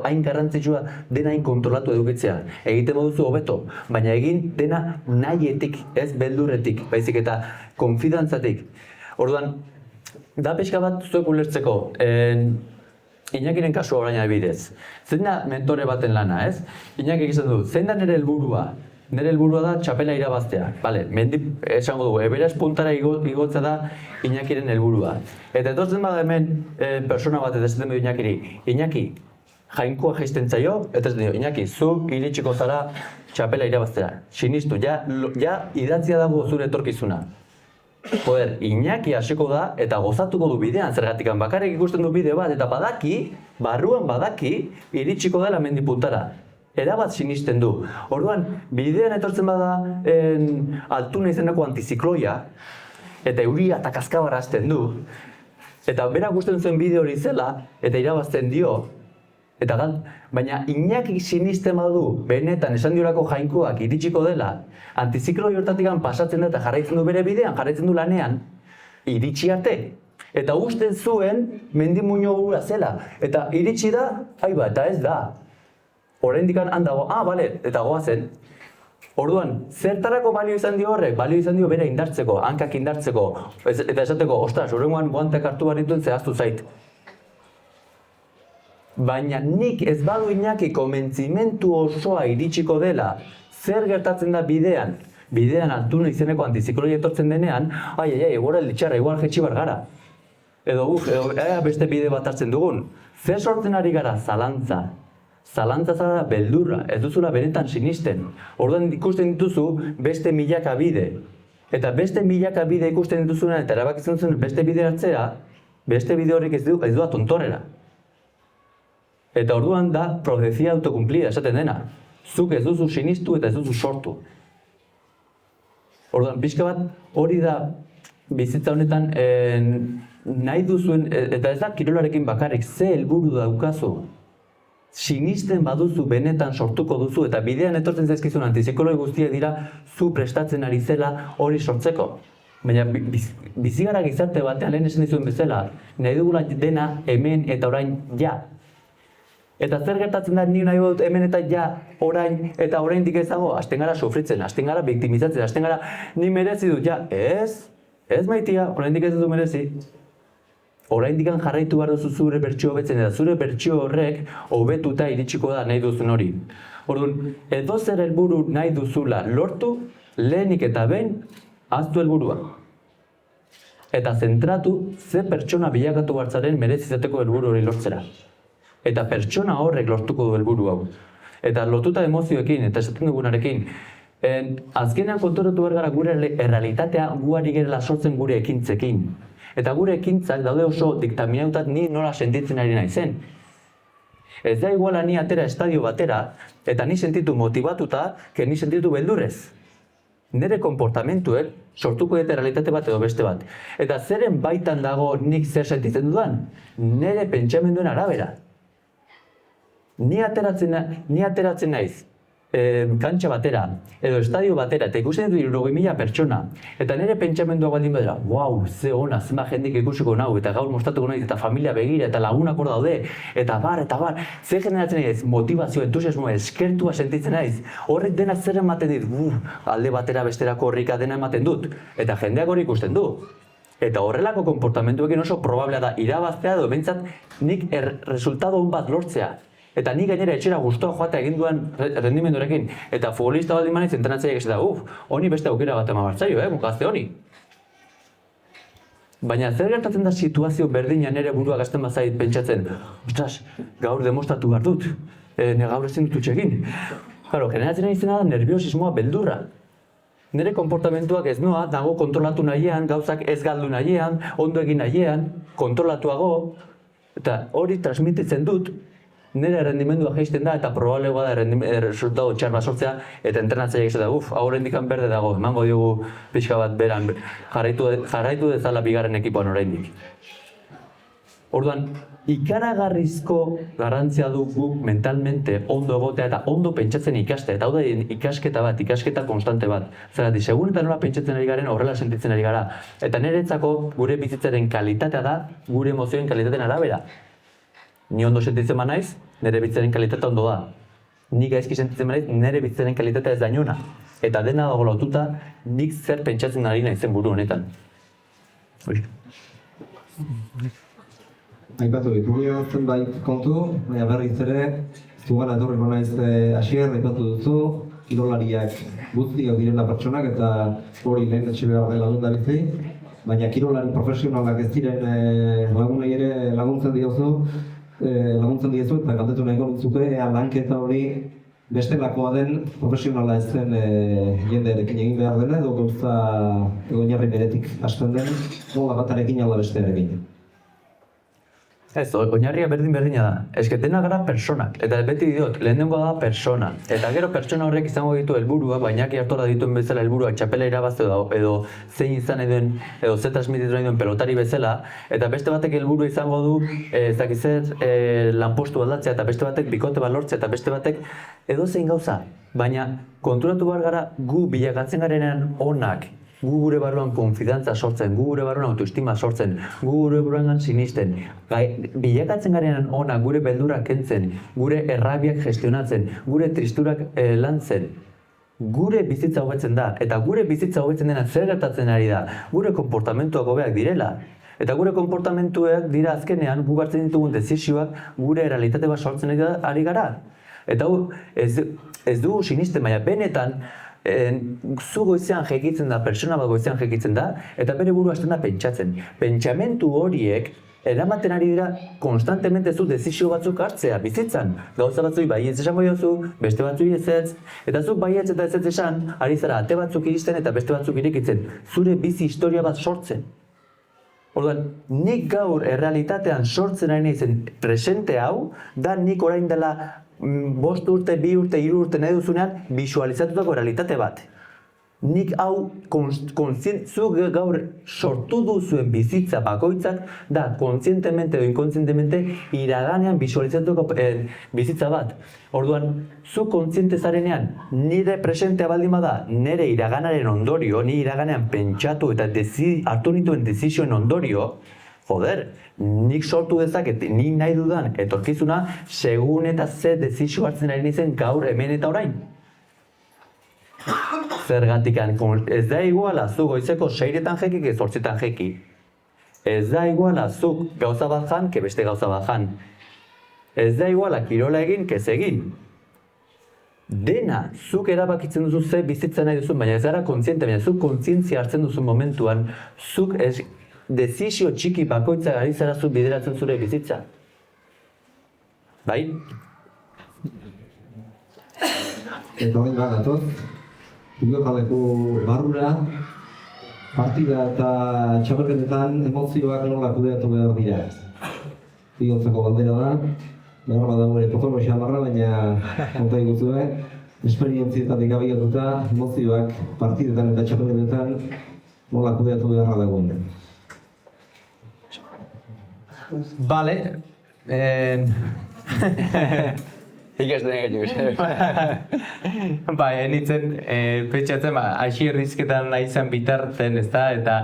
hain garrantzitsua dena hain kontrolatu edukitzea. Egiten baduzu hobeto, baina egin dena nahietik, ez beldurretik, baizik eta konfidantzatik. Orduan, da pixka bat zuek ulertzeko, Iñakiren kasua orain adibidez. Zein da mentore baten lana, ez? Iñakik izan du, zein da nire helburua? Nire helburua da txapela irabaztea. Bale, esango dugu, eberaz puntara igotza da Iñakiren helburua. Eta etortzen bada hemen persona bat esaten du Iñakiri, Iñaki, jainkoa jaisten zaio, eta ez dio, Iñaki, zu iritsiko zara txapela irabaztera. Sinistu, ja idatzia dago zure etorkizuna. Joder, Iñaki hasiko da eta gozatuko du bidean, zergatikan bakarrik ikusten du bideo bat, eta barruan badaki, iritsiko dela mendi puntara. Erabat sinisten du. Orduan, bidean etortzen bada Altuna izeneko antizikloia, eta euria eta kaskabarra hasten du, eta berak gusten zuen bideo hori zela, eta irabazten dio, baina Iñaki sinisten badu, benetan esan diorako jainkoak iritsiko dela, antizikloi hortatik pasatzen da eta jarraitzen du bere bidean, jarraitzen du lanean, iritsi arte. Eta usten zuen mendimuño gura zela. Eta iritsi da, eta ez da. Oraindik handago, bale, eta goazen. Orduan, zertarako balio izan dio horrek? Balio izan dio bere indartzeko, hankak indartzeko, eta esateko, ostras, horrengoan guantek hartu barituen zehaztu zait. Baina nik ez badu Iñaki konbentzimentu osoa iritsiko dela, zer gertatzen da bidean Altuna izeneko antizikloia etortzen denean, igual litxarra, igual jetxibar gara. Edo beste bide bat hartzen dugun. Zer sortzen ari gara? Zalantza. Zalantza zara beldurra, ez duzula benetan sinisten. Orduan ikusten dituzu beste milaka bide. Eta beste milaka bide ikusten dituzuna eta erabakitzen duzun beste bide hartzea, beste bide horrek ez du tontorrera. Eta orduan da profezia autocumplida esaten dena. Zuk ez duzu sinistu eta ez duzu sortu. Orduan, pixka bat hori da bizitza honetan nahi duzuen, eta ez da kirolarekin bakarrik, ze helburu daukazu. Sinisten baduzu benetan sortuko duzu eta bidean etortzen zaizkizun antizikoloi guztiak dira zu prestatzen ari zela hori sortzeko. Baina bizigara gizarte batean lehen esan dizuen bezala, nahi dugula dena hemen eta orain ja. Eta zer gertatzen da ni nahi dut hemen eta ja, orain eta oraindik ez dago, hasten gara sufritzen, hasten gara biktimizatzen, hasten gara ni merezi dut, ja, ez maitia, oraindik ez dut merezi. Oraindik jarraitu behar duzu zure bertsio hobetzen eta zure bertsio horrek hobetuta iritsiko da nahi duzun hori. Orduan, edozer helburu nahi duzula lortu, lehenik eta behin haztu helburua. Eta zentratu ze pertsona bilakatu hartzaren merezi izateko helburu hori lortzera. Eta pertsona horrek lortuko du helburu hau. Eta lotuta emozioekin eta esaten dugunarekin, azkenean konturatu behar gara gure errealitatea guari gerela sortzen gure ekintzekin. Eta gure ekintzak daude oso diktaminautat ni nola sentitzen ari naizen. Ez da iguala ni atera estadio batera, eta ni sentitu motibatuta, que ni sentitu beldurrez. Nere konportamentuek sortuko dute realitate bat edo beste bat. Eta zeren baitan dago nik zer sentitzen dudan? Nere pentsamenduen arabera. Ni ateratzen naiz kantxa batera, edo estadio batera, eta ikusten dut 60.000 pertsona. Eta nire pentsamendua baldin badera, wow, ze ona, zema jendik ikusiko nau, eta gaur mostatuko naiz, eta familia begira, eta lagunak hor daude, eta bar, ze generatzen naiz, motivazio, entusiasmo, eskertua sentitzen naiz. Horrek dena zer ematen dit, alde batera besterako horrika dena ematen dut, eta jendeak hori ikusten du. Eta horrelako konportamentuekin oso probablea da irabaztea edo bentsat nik resultado hon bat lortzea. Eta nik gainera etxera guztua joatea egin duen rendimendurekin. Eta futbolista baldin manaiz entrenatzaileak ez da, honi beste aukera bat ema bartzaio, gazte honi. Baina zer gertatzen da situazio berdina nire burua gazten bazait pentsatzen, ostras, gaur demostratu behar dut, gaur ezin dut utxekin. Claro, generatzen ari zena da nerviosismoa beldurra. Nire konportamentuak ez noa, dago kontrolatu nahian, gauzak ez galdu nahian, ondo egin nahian, kontrolatuago, eta hori transmititzen dut, nire rendimendua jaisten da eta probablegoa da resultado txar bat sortzea eta entrenatzaileak ez da, hau oraindikan berde dago, emango diogu pixka bat beran, jarraitu dezala bigarren ekipoan oraindik. Orduan, ikaragarrizko garrantzia du guk mentalmente ondo egotea eta ondo pentsatzen ikastea, eta hau da ikasketa konstante bat. Zergatik, segun eta nola pentsatzen ari garen horrela sentitzen ari gara. Eta niretzako gure bizitzaren kalitatea da gure emozioen kalitateen arabera. Ni ondo sentitzen naiz, nire bizitzaren kalitatea ondo da. Ni gaizki sentitzen naiz, nire bizitzaren kalitatea ez da inona. Eta dena dago lotuta, nik zer pentsatzen ari naizen buru honetan. Aipatu ditugu zenbait kontu, baina berriz ere, zugan etorriko naiz hasier aipatu duzu, kirolariak guztiak direla pertsonak eta hori lehen etxe behar dela dut da bizi. Baina kirolari profesionalak ez diren lagunei ere laguntzen diozu, laguntzen diezu eta galdetu nahiko nintzuke ea lanketa hori bestelakoa den profesionala ez den jendearekin egin behar dena edo gauza oinarri beretik hasten den nola batarekin ala bestearekin. Ez, oinarria berdina da. Eske dena gara personak, eta beti diot, lehenengoa da persona. Eta gero pertsona horrek izango ditu helburua, baina Artola dituen bezala helburua txapela irabazte edo zein izan eduen, edo ze transmititu nahi duen pelotari bezala, eta beste batek helburua izango du, ezakizer, lanpostu aldatzea, eta beste batek bikote bat lortzea, eta beste batek edo zein gauza. Baina konturatu behar gara gu bilakatzen garenean onak, gu gure barruan konfidantza sortzen, gu gure barruan autoestima sortzen, gu gure barruan sinisten, bilakatzen garenean ona gure beldurak kentzen, gure errabiak gestionatzen, gure tristurak lantzen, gure bizitza hobetzen da, eta gure bizitza hobetzen dena zer gertatzen ari da, gure konportamentuak hobeak direla. Eta gure konportamentuak dira azkenean gu hartzen ditugun dezizioak gure errealitate bat sortzen ari gara. Eta ez dugu sinisten, baina benetan zu goizean jekitzen da, pertsona bat goizean jekitzen da, eta bere buru hasten da pentsatzen. Pentsamentu horiek eramaten ari dira konstantemente zu dezizio batzuk hartzea, bizitzan. Gauza batzui baietz esango diozu, beste batzui ezetz, eta zuk baietz eta ezetz esan, ari zara ate batzuk iristen eta beste batzuk irekitzen. Zure bizi historia bat sortzen. Orduan, nik gaur errealitatean sortzen ari naizen presente hau, da nik orain dela 5 urte, 2 urte, 3 urte nahi duzunean bisualizatutako realitate bat. Nik hau zuk gaur sortu duzuen bizitza bakoitzak da kontzientemente edo inkontzientemente iraganean bisualizatuko bizitza bat. Orduan, zu kontziente zarenean nire presentea baldin bada nire iraganaren ondorio, ni iraganean pentsatu eta hartu nituen dezizioen ondorio, joder, nik sortu dezaket, nik nahi dudan etorkizuna segun eta ze dezizio hartzen ari nizen gaur hemen eta orain. Zergatikan, ez da iguala zu goizeko 6etan jeki que 8etan jeki. Ez da iguala zuk gauza bat jan que beste gauza bat jan. Ez da iguala kirola egin que ez egin. Dena, zuk erabakitzen duzu ze bizitza nahi duzun, baina ez gara kontziente, baina zuk kontzientzia hartzen duzun momentuan, zuk dezizio txiki bakoitza ari zara zu bideratzen zure bizitza. Bai? Eta hori bat gatoz, bideokaleko barrura, partida eta txapelketetan emozioak nola kudeatu behar dira. Bigotzeko galdera da, behar bat dago ere potolo xamarra, baina konta iguzue, esperientzietatik abiatuta, emozioak partidetan eta txapelketetan nola kudeatu beharra dagoen. Bale, Ikasten egin bai, enitzen, pentsatzen, aixi errizketan nahi zen bitartzen, ezta, eta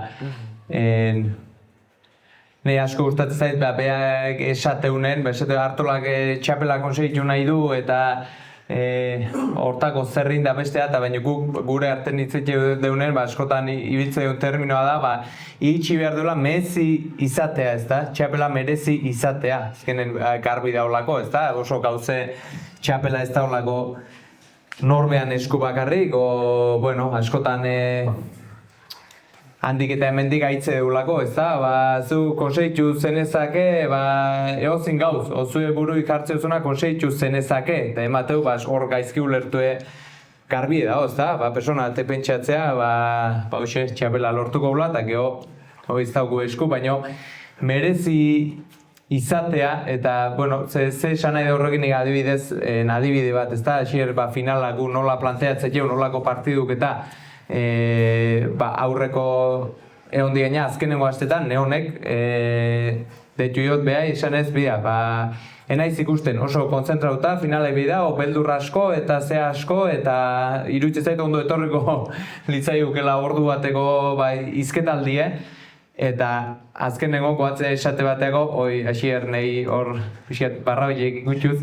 nahi asko gustatzen zait, beak esateunen, Artolak txapela konsegitu nahi du, eta hortako zerrin da bestea, eta baina gure arten hitzetxe deunen, askotan ibiltze duen terminoa da, iritsi behar duela merezi izatea, ezta? Txapela merezi izatea, ezkenen garbi da holako, ezta? Oso gauze txapela ez da holako norbean esku bakarrik, bueno, askotan handik eta hemendik aitze deulako, ezta? Zu konseitu zenezake, eozin gauz, zure buruik hartze duzuna konseitu zenezake, eta emateu, hor gaizki ulertue garbi da, ezta? Persona te pentsatzea, hoxe, txapela lortuko gula, eta geho, hori ez dauku esku, baina merezi izatea, eta, bueno, ze esan nahi da horrekin adibidez, adibide bat, ezta? Asier, finala gu nola planteatzen jau, nolako partiduk eta aurreko egon digaina azkenengo astetan, neonek, deitu jot beha, esan ez bida, enaiz ikusten oso kontzentrauta, finalai bida, beldur asko eta ze asko, eta irutze zaitu ondo etorriko litzaiukela ordu bateko izketaldie, eta azkenengo goatzea esate bateko, asier nahi hor barra bileik ikutxuz,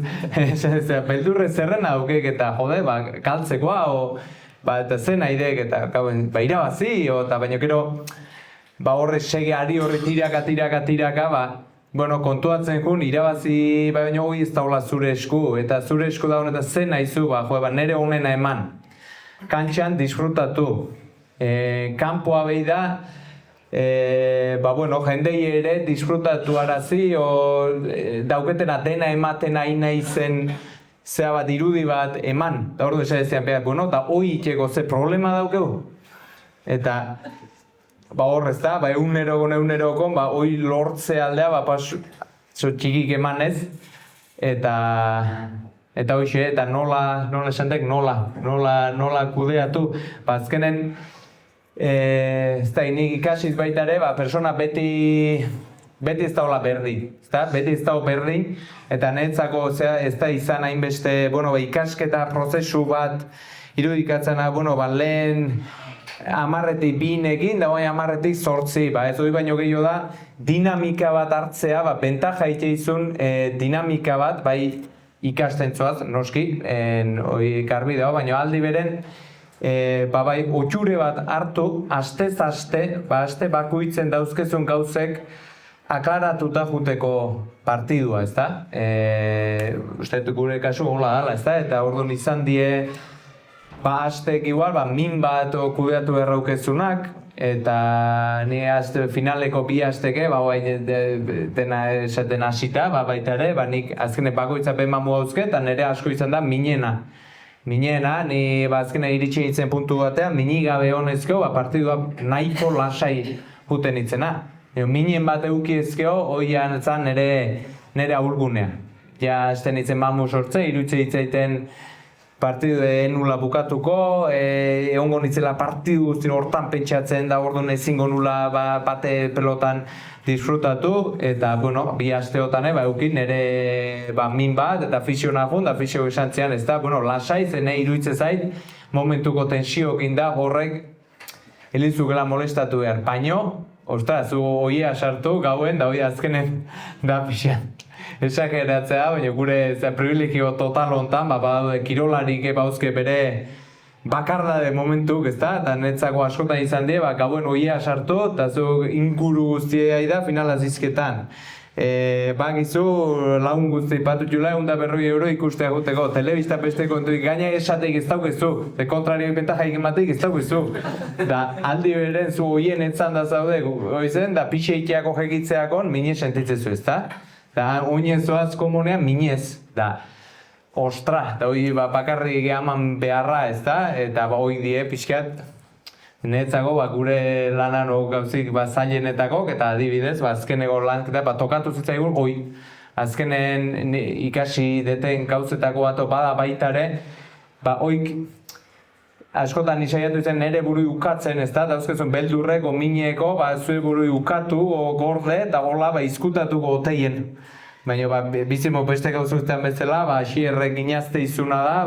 beldurre zerren aukek eta jode, galtzekoa, eta zen nahideek eta irabazi, eta baina gero horre segeari horre tiraka, bueno, kontuatzen jun, irabazi baina hori ez daula zure esku, eta zure esku da honetan zen nahizu, nire honena eman. Kantxan disfrutatu. Kanpoa behi da, bueno, jendei ere disfrutatu arazi, dauketena dena ematen nahi nahi zen zea bat irudi bat eman, da ordu esan ezean behar, bueno, eta hoi itxeko ze problema daukegu. Eta, hor ez da, egunerokon, hoi lortze aldea, txikik emanez, eta hoxe, eta nola esantek, nola kudeatu, azkenen, ez da, nik ikasiz baita ere, persona beti ez daula berdin, beti ez dago berdin, eta netzako ez da izan hainbeste, ikasketa prozesu bat irudikatzen, lehen 10-etik 2 egin, da 10-etik 8, ez hori baino gehiago da, dinamika bat hartzea, bentaja itxeizun dinamika bat, bai ikasten zoaz, noski, hori garbi dago, baina aldi beren, bai, otxure bat hartu, aste bakuitzen dauzkezun gauzek aklaratuta juteko partidua, ez da? Uste gure kasu hola dala, ez da? Eta orduan izan die, astek igual, min bat kudeatu erraukezunak, eta ni finaleko 2 asteke, dena esaten hasita, baita ere, nik azkene bakoitza mamu hauzke, eta nire asko izan da minena. Ni azkene iritsi nintzen puntu batean, minigabe honezkeo, partidua nahiko lasai juten nintzena. Minen bat eukiezkeo, hoian zan nire ahulgunea. Ja, esten nintzen mamu sortze, irutze ditzaiten partidu nula bukatuko, egongo nitzela partidu guztien hortan pentsatzen da orduan ezingo nula bate pelotan disfrutatu, eta, 2 asteotan eukin nire min bat, eta fisio nahun, da fisio esan zian, ez da, lasai, zene iruditze zait, momentuko tensiokin da, horrek elizukela molestatu behar. Baino, zu oia sartu gauen, da hoi azkenen da pixan. Esageratzea, baina gure privilegio total hontan, badaude kirolarik bauzke bere bakardade momentuk, ez da? Eta netzako askotan izan die, gauen oia sartu, eta zu inguru guztia da finala zizketan. Bakizu, lagun guzti patutxula, €100 ikustea guteko, telebista beste kontuik, gaina esateik ez daukezu, kontrario bentajaik emateik ez daukezu. Da, aldi beren zu oien etzan da zaude, goizen, da pixeiteako jekitzeakon, minez sentitzezu, ez da? Da, oinez zoaz komunean, minez, da. Ostra, eta hori bakarrik eman beharra, ez da? Eta hori die pixkat, netzako gure lanan gauzik zailenetako, eta adibidez, azkeneko lanketa, tokatu zitzaigun, azkenen ikasi deten gauzetako bat bada baitare, hoik askotan nisaiatu zen nire buru ukatzen, ez da? Dauzkezun beldurreko, mineko, zure buru ukatu, gorde, eta hola izkutatuko oteien. Baina bizimo beste gauzuztean bezala, xierrek inazte izuna da,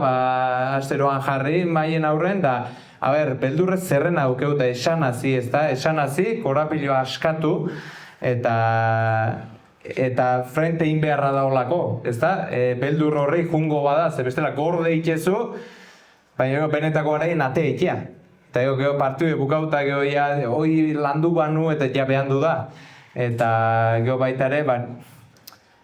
asteroan jarri maien aurren, da, beldurrez zerren aukeu, eta esan hazi, ez da? Esan hazi, korapilloa askatu, eta frente inbeharra daulako, ez da? Beldur horri jungo bada, ze bestela gorde itxezu, baina benetako garaien ate itea. Eta gero partidu bukauta hoi landu banu eta ja behan du da. Eta gero baita ere,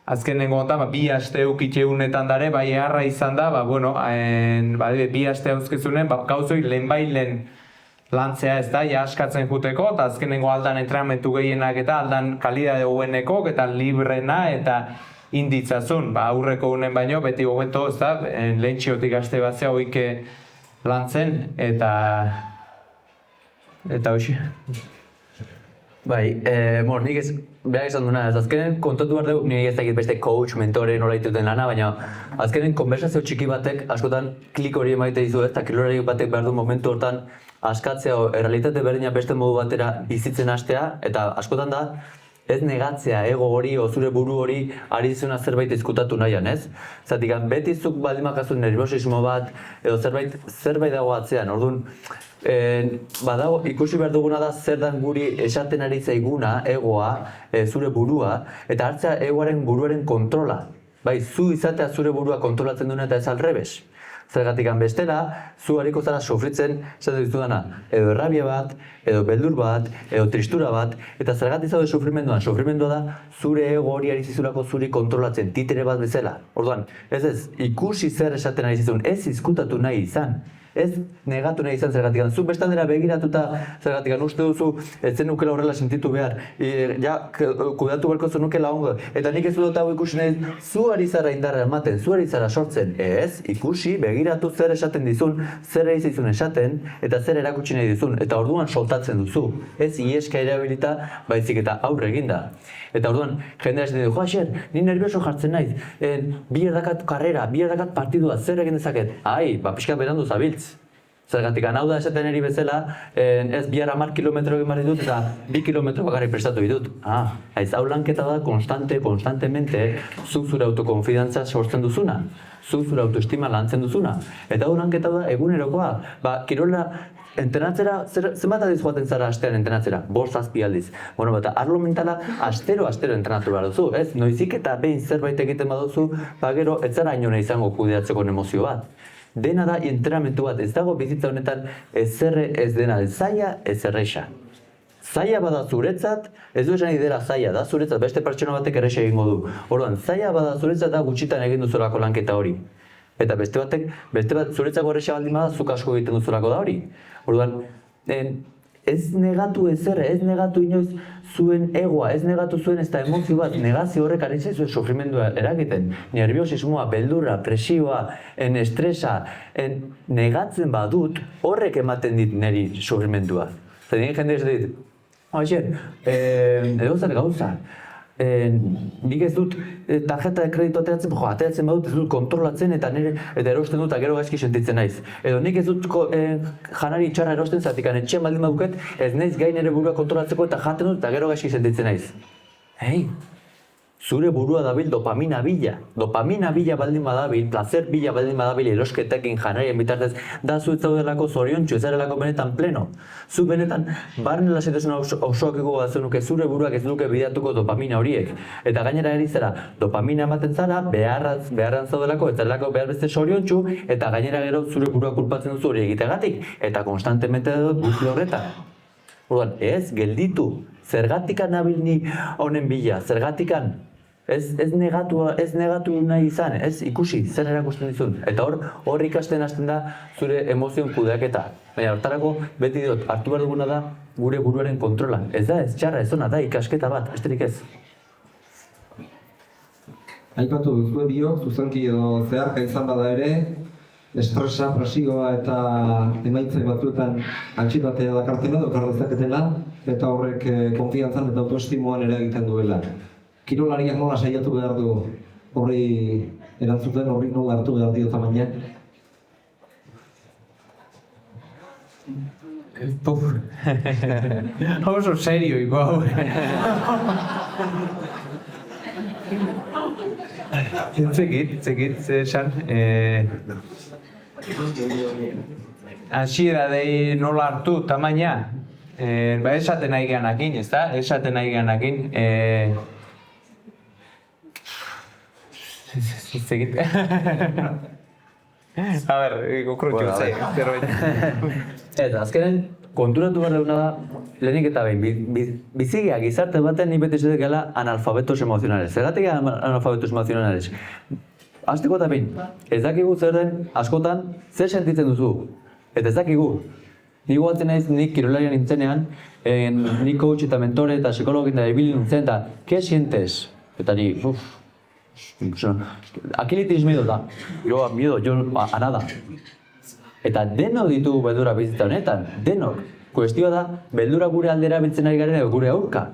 azkenengo honetan, 2 aste eukitxeunetan dare, eharra izan da, 2 aste hauzkezunen, gauzoi lehenbailen lantzea ez da, askatzen juteko, eta azkenengo aldan entrenamentu gehienak eta aldan kalidade hoeneko, eta librena, eta inditzazun, aurreko unen baino, beti hobeto, ez da, lehentxiotik aste batzea hoike lantzen, eta hoxe. Bai, nik ez behar izan duena, azkenen kontatu behar dugu, nire ez dakit beste coach, mentore, nola dituten lana, baina azkenen konversazio txiki batek, askotan klik hori emaite dizu ez, eta kilorari batek behar du momentu hortan askatzea, errealitate berdina beste modu batera bizitzen hastea, eta askotan da, ez negatzea ego hori, zure buru hori, ari dizuna zerbait izkutatu nahian, ez? Zatik, beti zuk baldin makazun nerviosismo bat, edo zerbait dago atzean, orduan, badago, ikusi behar duguna da zer dan guri esaten ari zaiguna, egoa, zure burua, eta hartzea egoaren buruaren kontrola. Bai, zu izatea zure burua kontrolatzen duen eta ez alrebes. Zergatik bestela, zu hariko zara sofritzen, esaten dizudana, edo errabia bat, edo beldur bat, edo tristura bat, eta zergatik zaude sufrimenduan. Sufrimendua da, zure ego hori ari zizulako zuri kontrolatzen, titere bat bezala. Orduan, ez ikusi zer esaten ari zizun, ez izkutatu nahi izan. Ez negatu nahi izan zergatik. Zu bestaldera begiratuta zergatik uste duzu ez zenukela horrela sentitu behar. Kudatu beharko zenukela ongo. Eta nik ez dut hau ikusi nahi, zu ari zara indarra ematen, zu ari zara sortzen. Ez, ikusi, begiratu zer esaten dizun, zer egizizun esaten, eta zer erakutsi nahi dizun. Eta orduan soltatzen duzu. Ez ieska erabilita, baizik eta aurre eginda. Eta orduan, jendea esaten du, Xer, ni nervioso jartzen naiz, bi erdakat karrera, bi erdakat partidua, zer egin dezaket? Ai, pixka berandu zabiltz. Zergatik, hau da esaten eri bezala, ez bihar 10 kilometro egin behar ditut eta 2 kilometro bakarrik prestatu ditut. Hau lanketa da konstantemente, zuk zure autokonfidantza sortzen duzuna, zuk zure autoestima lantzen duzuna. Eta hau lanketa da egunerokoa. Kirola, entrenatzera, zenbat adiz joaten zara astean entrenatzera? 5-7 aldiz. Bueno, eta arlo mentala astero entrenatu behar duzu, ez? Noizik eta behin zerbait egiten baduzu, gero ez zara inona izango kudeatzeko emozio bat. Dena da entrenamentu bat, ez dago bizitza honetan ezerre ez dena, zaila ez erreixa. Zaila bada zuretzat, ez du esan idera zaila da zuretzat, beste pertsona batek erreixa egingo du. Orduan, zaila bada zuretzat da gutxitan egin duzulako lanketa hori. Eta beste bat zuretzako erreixa baldin bada zuk asko egiten duzulako da hori. Orduan, ez negatu ezerre, ez negatu inoiz zuen egoa, ez negatu zuen ez da emozio bat, negazio horrek ari zuen sofrimendua eragiten. Nerviosismoa, beldurra, presioa, estresa, negatzen badut, horrek ematen dit niri sofrimendua. Eta nire jende ez dit, edo zer gauza, nik ez dut tarjeta de kreditu ateratzen badut ez dut kontrolatzen eta erosten dut eta gero gaizki sentitzen naiz. Edo nik ez dut janari txarra erosten zatik, etxean baldin baduket ez naiz gai nire burua kontrolatzeko eta jaten dut eta gero gaizki sentitzen naiz. Zure burua dabil dopamina bila. Dopamina bila baldin badabil, placer bila baldin badabil erosketekin janarien bitartez, da zu ez zaudelako zoriontsu, ez zarelako benetan pleno. Zu benetan, barne lasaitasuna osoak ego bazenuke zure buruak ez duke bideatuko dopamina horiek. Eta gainera eri zara, dopamina ematen zara, beharran zaudelako, ez zarelako behar beste zoriontsu, eta gainera gero zure buruak kulpatzen duzu hori egitegatik, eta konstantemente dut buzle horretan. Orduan, ez gelditu, zergatikan nabil ni honen bila, zergatikan. Ez negatu nahi izan, ez ikusi, zer erakusten dizun. Eta hor ikasten hasten da zure emozioen kudeaketa. Baina hortarako beti dut, hartu behar duguna da gure buruaren kontrola. Ez da, ez txarra, ez ona, da ikasketa bat, besterik ez. Aipatu duzue biok, zuzenki edo zeharka izan bada ere, estresa, presioa eta emaitze batzuetan antsietatea dakartela, dokar dezaketela, eta horrek konfiantzan eta autoestimoan ere egiten duela. Kirolariak nola saiatu behar du horri erantzuten, horri nola hartu behar dio tamaina? Oso serio hau. Zekit, esan. Hasiera dei nola hartu tamaina. Esaten nahi geanakin, ezta? Esaten nahi geanakin. Zekit. A ber, gokrutxu zerbait. Eta azkenen, konturatu behar duguna da, lehenik eta behin, bizigia gizarte batean ni beti esatek gala analfabetos emozionales. Zergatik analfabetos emozionales? Azteko eta behin, ez dakigu zer den askotan zer sentitzen duzu. Eta ez dakigu. Ni guatzen naiz, nik kirolarian nintzenean, nik coach eta mentore eta psikologin da ibili nintzen, eta ¿qué sientes? Eta ni, Akilitis miedo da, yo a nada. Eta denok ditugu beldurra bizitza honetan, denok. Kuestioa da, beldurra gure aldera biltzen ari garen edo gure aurka.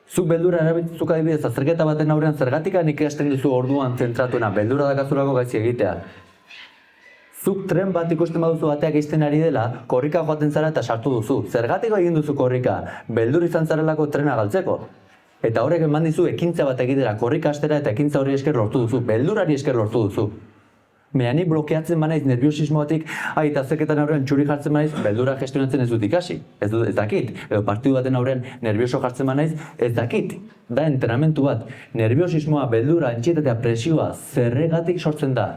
Zuk beldurra erabiltzuk adibidez azterketa baten aurrean zergatikan ikasten duzu orduan zentratuena, beldurra dakazulako gaizki egitea. Zuk tren bat ikusten baduzu bateak izten ari dela, korrika joaten zara eta sartu duzu. Zergatiko egin duzu korrika, beldur izan zarelako trena galtzeko. Eta horrek eman dizu ekintza bat egitera, korrika hastera eta ekintza hori esker lortu duzu, beldurari esker lortu duzu. Ni blokeatzen banaiz nerviosismo batik, eta azterketan aurrean txuri jartzen banaiz, beldura gestionatzen ez dut ikasi, ez dakit. Edo partidu baten aurrean nervioso jartzen banaiz, ez dakit. Da entrenamentu bat, nerviosismoa, beldura, antsietatea, presioa, zerregatik sortzen da.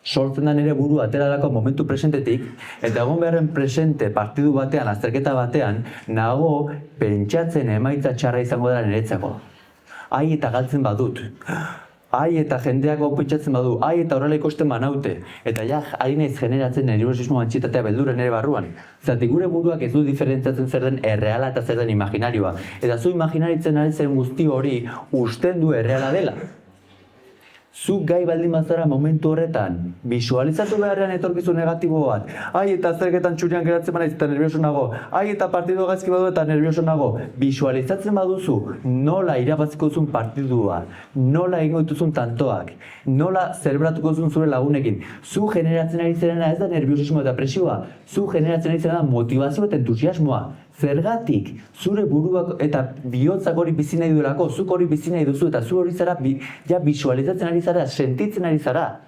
Sortzen da nire burua ateralako momentu presentetik, eta egon beharren presente partidu batean, azterketa batean, nago pentsatzen emaitza txarra izango dela niretzako. Eta galtzen badut. ai eta jendeak pentsatzen badu, ai eta horrela ikusten banaute, eta ja ari naiz generatzen nerviosismo antsietatea beldurren ere barruan. Zergatik gure buruak ez du diferentziatzen zer den erreala eta zer den imaginarioa. Eta zu imaginaritzen ari zen guzti hori usten du erreala dela. Zuk gai baldin bazara momentu horretan, visualizatu beharrean etorkizun negatibo bat. Ai eta zergetan txurian geratzen banaiz eta nervioso nago. Ai eta partidu gaizki badu eta nervioso nago. Visualizatzen baduzu nola irabaziko duzun partidua, nola egingo dituzun tantoak, nola zerbratuko duzun zure lagunekin. Zu generatzen ari zerena ez da nerviosismo eta presioa. Zu generatzen ari zerena motivazio eta entusiasmoa. Zergatik, zure buruak eta bihotzak hori bizi nahi duelako, zuk hori bizi nahi duzu eta zu hori zara ja visualizatzen ari zara, sentitzen ari zara.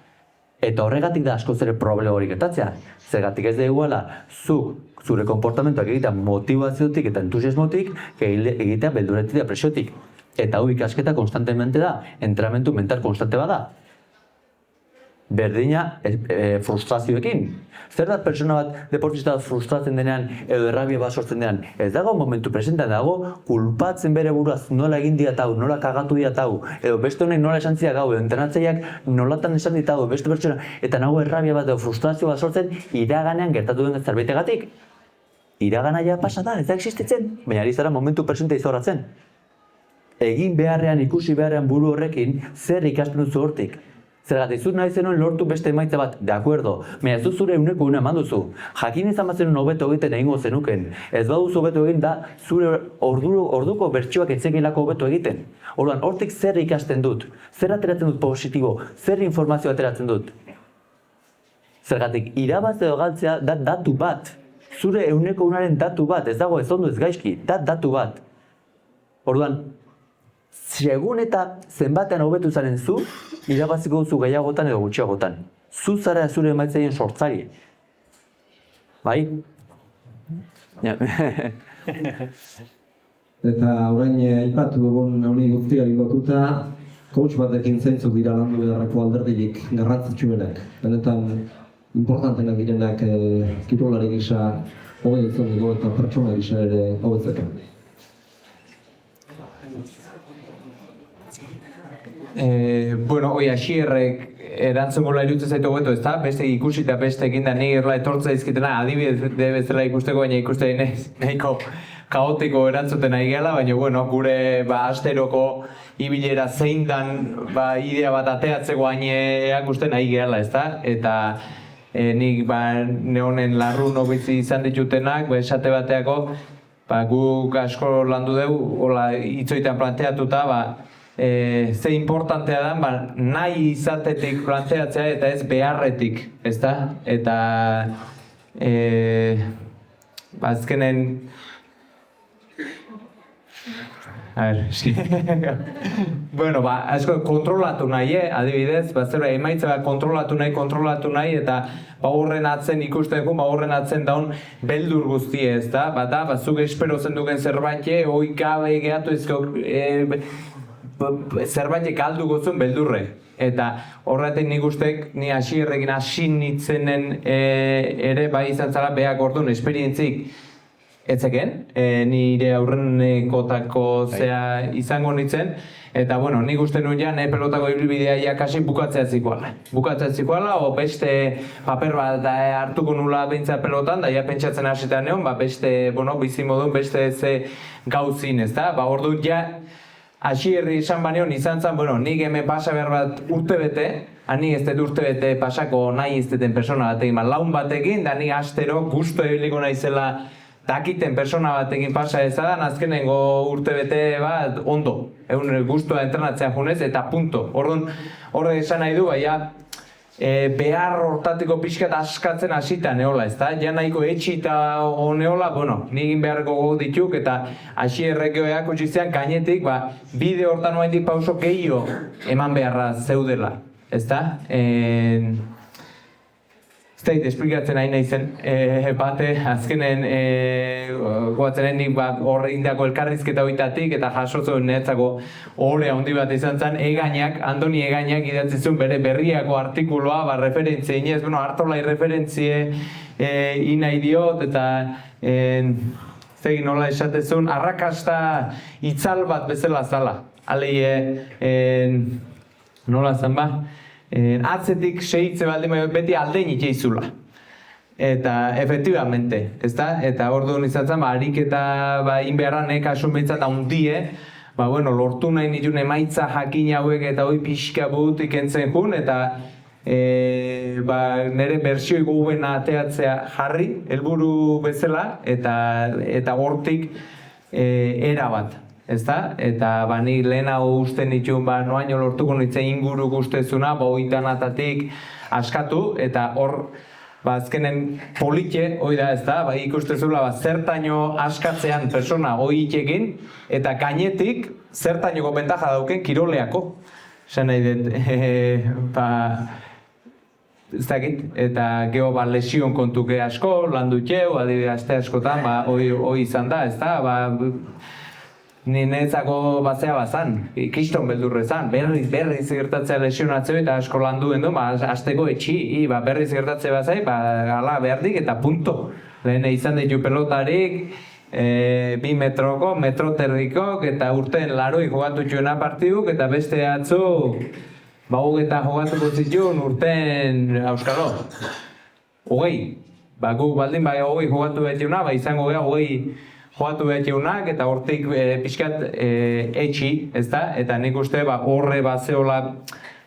Eta horregatik da askoz ere problema hori gertatzea. Zergatik ez da iguala, zuk zure konportamentuak egitea motivaziotik eta entusiasmotik egitea belduretik eta presiotik. Eta hau ikasketa konstantemente da, entrenamendu mental konstante bada. Berdina frustrazioekin. Zer da pertsona bat, deportista bat frustratzen denean edo errabia bat sortzen denean? Ez dago momentu presentean, dago kulpatzen bere buruaz nola egin diatau, nola kagatu diatau, edo beste honek nola esan ziak gau, edo entrenatzaileak nolatan esan ditau, beste pertsona, eta nago errabia bat edo frustrazio bat sortzen iraganean gertatu den zerbaitegatik. Iragana ja pasa da, ez da existitzen, baina ari zara momentu presente izorratzen. Egin beharrean, ikusi beharrean buru horrekin, zer ikasten duzu hortik. Zergatik, zut nahi zenuen lortu beste emaitza bat, de acuerdo, baina ez zure euneko una eman duzu. Jakin izan bat zenuen hobeto egiten egingo zenuken. Ez baduzu hobeto egin da, zure orduko bertsioak etzekelako hobeto egiten. Orduan, hortik zer ikasten dut, zer ateratzen dut positibo, zer informazio ateratzen dut. Zergatik, irabaz edo galtzea da datu bat. Zure euneko unaren datu bat, ez dago ez ondo ez gaizki, da datu bat. Orduan, segun eta zenbatean hobetu zaren zu, irabaziko duzu gehiagotan edo gutxiagotan. Zu zara zure emaitzaien sortzari. Bai? Ja. Eta orain aipatu dugun honi guztiari lotuta, coach batekin zeintzuk dira landu beharreko alderdirik garrantzitsuenak. Benetan importantenak direnak kirolari gisa hogei izango eta pertsona gisa ere hobetzeko. Bueno, hoi Asierrek erantzungo iruditzen zaitu goeto, ez da? Beste ikusi eta beste eginda nik erla etortza izkitena adibidez bezala ikusteko, baina ikuste nahiko kaotiko erantzuten nahi gela, baina bueno, gure asteroko ibilera zein dan idea bat ateatzeko haineak uste nahi gela, ez da? Eta nik neonen larrun bizi izan ditutenak, esate bateako, guk asko landu dugu, hitzoitan planteatuta, ze importantea da, nahi izatetik planteatzea eta ez beharretik, ezta? Eta azkenen bueno, asko kontrolatu nahi, adibidez, zera emaitza kontrolatu nahi eta horren atzen ikusten dugu, horren atzen daun beldur guztie, ez da? Zuk espero zen duken zerbait, hoi gabe gehatu zerbait galdu gozun beldurre. Eta horretik nik ustek, ni Asierrekin hasi nitzenen ere bai izan zara behak orduan esperientzik etzeken, nire aurrenekotako zea izango nitzen, eta bueno, nik uste nuen ja, pelotako ibilbidea jakasi bukatzea zikoala. O beste paper bat hartuko nula behintzat pelotan, da ja pentsatzen hasita neon, beste, bizimodun, beste ze gauzin, ez da? Ordu ja, Asierri esan baneon izan zen, nik hemen pasa behar bat urtebete, nik ez dut urtebete pasako nahi ez duten persona batekin, laun batekin, da nik astero gustu ebiliko naizela dakiten persona batekin pasa ezadan, azkenengo urtebete bat ondo, gustua entrenatzea junez, eta punto. Horre esan nahi du, behar hortatiko pixkat askatzen hasita neola, ez da? Ja nahiko etxita neola, nik egin beharreko gogo dituk eta Asierrekoak utzizean gainetik, bide hortan oaindik pauso gehiago eman beharra zeudela, ez da? Ez da, esplikatzen nahi nahi zen, azkenen goatzenen nik horre indako elkarrizketa hoitatik eta jasotzen netzako horre handi bat izan zen, Andoni Egainak idatzi zuen bere berriako artikuloa, referentzia inez, hartolai referentzie inai diot, eta zegin nola esatezun, arrakasta itzal bat bezala zala. nola zen ba, atzetik segitze baldin beti aldein itxeizula. Eta, efektibamente, ezta? Eta orduan izan zen, ariketa inbeharran kasun behintzat handie, lortu nahi nituen emaitza jakin hauek eta hoi pixka butik entzen jun, eta nire bersioi gubena ateatzea jarri, helburu bezala, eta hortik erabat. Ezta? Eta ni lehenago usten ditun, noaino lortuko nintzen inguru guztezuna, oitanatatik askatu, eta hor, azkenen politxe, hoi da, ezta? Ikustezula, zertaino askatzean persona hoi itxekin, eta gainetik zertainoko bentaja dauken kiroleako. Esan nahi dut, ez dakit, eta geho lesion kontuke asko, lan dutxeu, adibide aste askotan, hoi izan da, ezta? Ni netzako bazea bazan, kiston beldurre zan, berriz gertatzea lesionatzeo eta asko lan duen du, azteko etxi, berriz gertatzea bazai, ala behardik eta punto. Lehen izan ditu pelotarik, 2 metroko, metroterrikok, eta urten laroi jogatu txuena partiduk, eta beste atzu, eta jogatuko zituen urten, auskalo, 20. Gu baldin hogei jogatu behar izango geha 20 jogatu behar eta hortik pixkat etxi, ezta? Eta nik uste horre zehola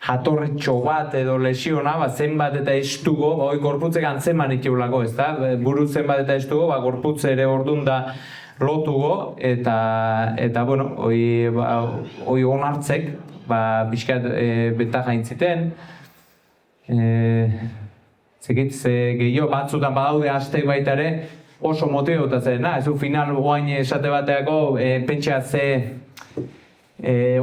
jatorretxo bat edo lesiona, zenbat eta estugo, hoi gorputzek antzeman itiulako, ezta? Buru zenbat eta estugo, gorputze ere ordun da lotugo, eta hoi onartzek, pixkat beta jaintziten. Zekit, gehiago batzutan badaude astek baita ere, oso motibauta zen, ez du final guain esate bateako pentsa ze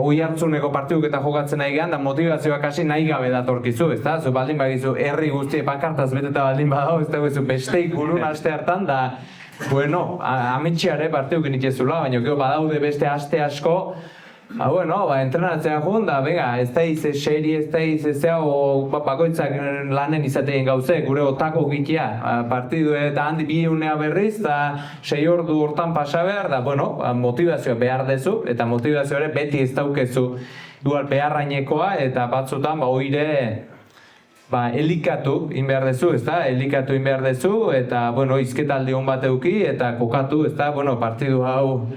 oi hartzuneko partiduk eta jokatzen nahi gehan, da motivazioak hasi nahi gabe datorkizu, ez da? Zu baldin bagizu herri guztie pankartaz beteta baldin badao, ez da besteik burun aste hartan, da ametxeare partiduk initxezula, baina gero badaude beste aste asko, entrenatzea joan da, ez da ize seri, ez da ize bakoitzak lanen izateen gauze, gure otako gitea, partidu eta handi 2 unea berriz, eta 6 ordu hortan pasa behar, da, motivazioa behar dezu, eta motivazioa ere beti ez daukezu dual beharrainekoa, eta batzutan, oire, elikatu inbehar dezu, ez da, elikatu inbehar dezu, eta, izketaldi hon bat euki, eta kokatu, ez da, partidu hau,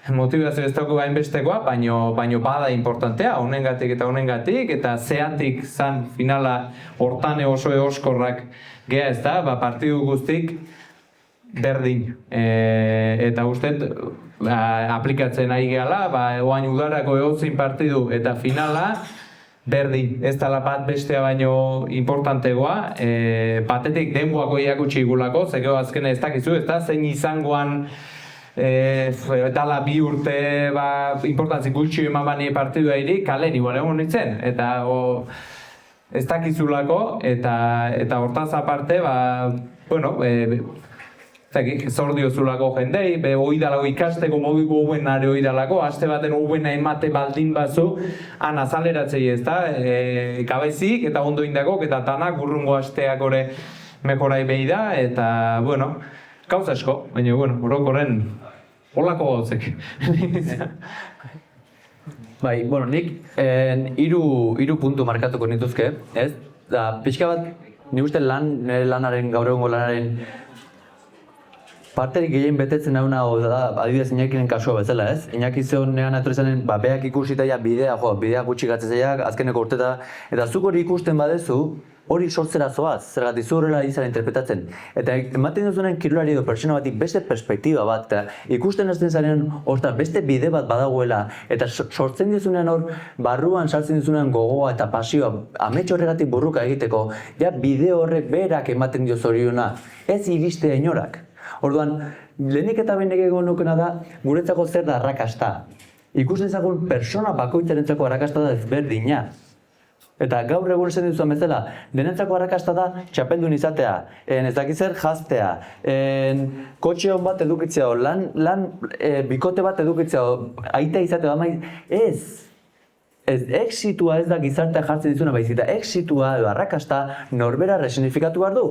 motivazio ez dauko gainbestekoa, baino bada importantea, honengatik, eta zeatik zan finala hortane oso eoskorrak geha, ez da, partidu guztik berdin. Eta ustet, aplikatzen nahi gehala, oain udarako egotzin partidu eta finala berdin. Ez dala bat bestea baino importantegoa, batetik denboako iakutsi igulako, zekeo azkene ez dakizu, ez da, zein izangoan dala 2 urte importantzi gutxi eman bani partidua iri, kalen igual egon nintzen, eta ez dakizulako, eta hortaz aparte, zordiozulako jendei, oidalako ikasteko moduko ubenare oidalako, aste baten ubena emate baldin bazu, han azaleratzei ez da, kabezik eta ondo indakok, eta tanak urrungo asteak ore mejorai behi da, eta, gauz asko, baina, orokorren holako gauzek. Nik 3 puntu markatuko nituzke, ez? Pixka bat, nik uste lanaren, gaur egungo lanaren parterik gehien betetzen nauna da, adibidez Iñakinen kasua bezala, ez? Iñaki zehonean etorri zanen, beak ikusita bidea gutxi gatzezaiak, azkeneko urteta, eta zuk hori ikusten badezu, hori sortzera zoaz, zergatik zu horrela izan interpretatzen. Eta ematen duzunen kirolari edo pertsona batik beste perspektiba bat, eta ikusten hasten zaren hortan beste bide bat badagoela, eta sortzen duzunean hor, barruan sartzen duzunean gogoa eta pasioa, amets horregatik burruka egiteko, bide horrek berak ematen dio zoriona, ez iriste inorak. Orduan, lehenik eta behin egon nukena da, guretzako zer da arrakasta. Ikusten zagun persona bakoitzarentzako arrakasta da ezberdina. Eta gaur egun esan dituzuan bezala, denentzako arrakasta da txapeldun izatea, ez dakit zer jaztea, kotxe hon bat edukitzea, lan bikote bat edukitzea, aita izatea, ez. Exitua ez da gizartea jartzen dizuna baizita, exitua edo arrakasta norbera resinifikatu behar du.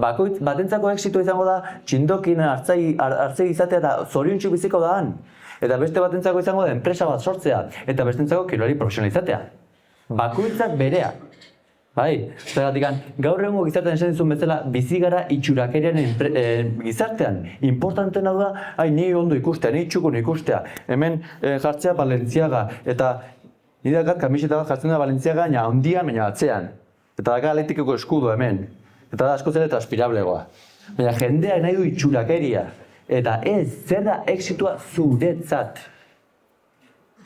Batentzako exitua izango da txindokin hartzei izatea eta zoriontsu biziko da han. Eta beste batentzako izango da enpresa bat sortzea, eta bestentzako kirolari profesionalizatea. Bakoitzak berea. Bai, zergatik gaur egungo gizartean esan dizun bezala, bizi gara itxurakerian gizartean. Importantena da, ni ondo ikustea, ni txukun ikustea. Hemen jartzea Balenciaga, eta nire dakat kamiseta bat jartzen da Balenciaga, baina handian, baina atzean. Eta dakat Atletikoko eskudo hemen. Eta da askoz ere transpirablegoa. Baina jendea nahi du itxurakeria. Eta ez, zer da exitua zuretzat.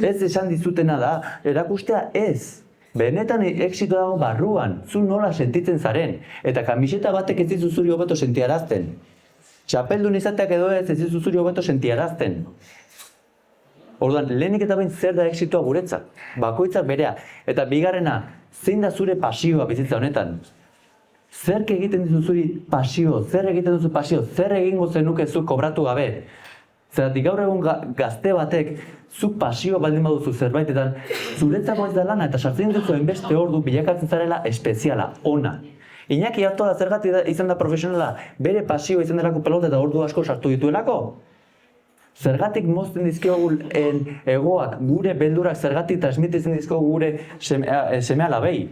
Ez esan dizutena da, erakustea ez. Benetan exito dago barruan, zu nola sentitzen zaren, eta kamiseta batek ez dizu zuri hobeto sentiarazten. Txapeldun izateak edo ez dizu zuri hobeto sentiarazten. Orduan, lehenik eta behin zer da exitoa guretzat, bakoitzak berea. Eta bigarrena, zein da zure pasioa bizitza honetan? Zerk egiten dizu zuri pasio, zer egiten duzu pasio, zer egingo zenuke zuk kobratu gabe? Zeratik gaur egun gazte batek, zuk pasioa baldin baduzu zerbaitetan, zuretzako ez da lana eta sartzen duzu hainbeste ordu bilakatzen zarela espeziala, ona. Iñaki Artola zergatik izan da profesionala, bere pasioa izan delako pelota eta ordu asko sartu dituelako? Zergatik mozten dizkiogu egoak, gure beldurak zergatik transmititzen dizkiogu gure seme-alabei?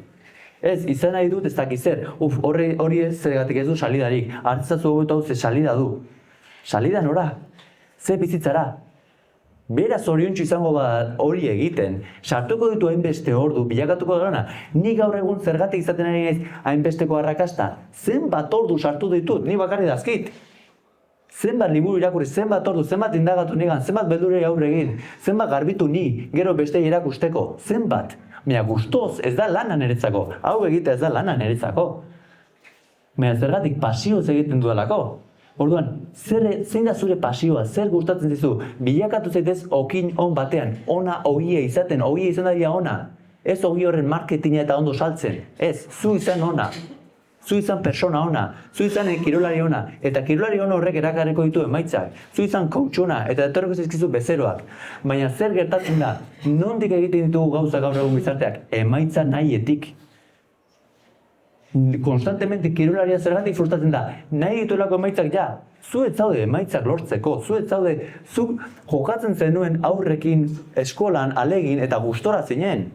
Ez, izan nahi dut ez dakiz zer, hori ez zergatik ez du salidarik, hartzazu hobeto hau ze salida du. Salida nora? Ze bizitzara? Bera zoriontsu izango bada hori egiten, sartuko ditu hainbeste ordu, bilakatuko dara, ni gaur egun zergatik izaten ari naiz hainbesteko arrakasta, zenbat ordu sartu ditut, ni bakarri dazkit. Zenbat liburu irakurri, zenbat ordu, zenbat indagatu nigan, zenbat beldurei aurre egin, zenbat garbitu ni, gero beste irakusteko, zenbat. Baina gustoz ez da lana niretzako, hau egitea ez da lana niretzako. Baina zergatik pasioz egiten dudalako. Orduan, zein da zure pasioa, zer gustatzen dizu, bilakatu zaitez okin on batean, ona ogia izaten, ogia izan daria ona. Ez ogi horren marketinga eta ondo saltzen, ez, zu izan ona, zu izan persona ona, zu izan kirolari ona, eta kirolari ona horrek erakarreko ditu emaitzak, zu izan coach ona, eta etorreko zaizkizu bezeroak. Baina zer gertatzen da, nondik egiten ditugu gauza gaur egun gizarteak, emaitza nahietik. Konstantemente kirolaria zergatik frustratzen da, nahi dituelako emaitzak ja, zu ez zaude emaitzak lortzeko, zu ez zaude, zuk jokatzen zenuen aurrekin eskolan alegin eta gustora zinen,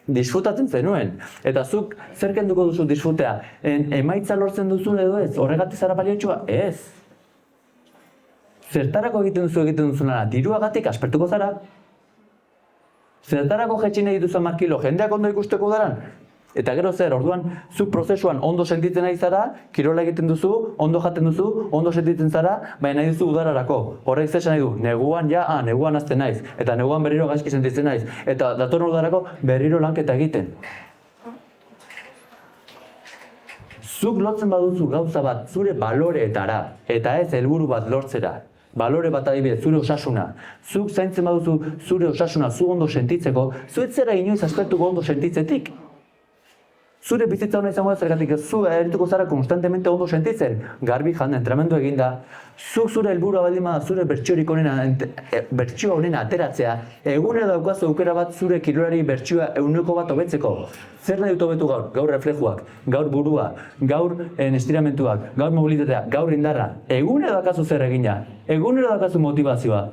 disfrutatzen zenuen, eta zuk zer kenduko duzu disfrutea, emaitza lortzen duzu edo ez, horregatik zara baliotxua, ez. Zertarako egiten duzuna, diruagatik aspertuko zara, zertarako jetxin egituzu 10 kilo, jendeak ondo ikusteko daran, eta gero zer, orduan, zuk prozesuan ondo sentitzen nahi zara, kirola egiten duzu, ondo jaten duzu, ondo sentitzen zara, baina nahi duzu udararako. Horrek zesan nahi du, neguan neguan azten naiz, eta neguan berriro gaizki sentitzen naiz, eta datorren udarako berriro lanketa egiten. Zuk lotzen baduzu gauza bat zure baloreetara, eta ez helburu bat lortzera. Balore bat adibidez, zure osasuna. Zuk zaintzen baduzu zure osasuna zu ondo sentitzeko, zu ez zera inoiz aspektuko ondo sentitzetik. Zure bizitza hona izango da zergatik, zu erituko zara konstantemente ondo sentitzen, garbi jan, entrenamendu eginda, zuk zure helburua baldin bada zure bertsio honena ateratzea, egunero daukazu aukera bat zure kirolari bertsioa 100% hobetzeko. Zer nahi dut hobetu gaur reflejuak, gaur burua, gaur estiramentuak, gaur mobilitatea, gaur indarra, egunero daukazu zer egina, egunero daukazu motivazioa.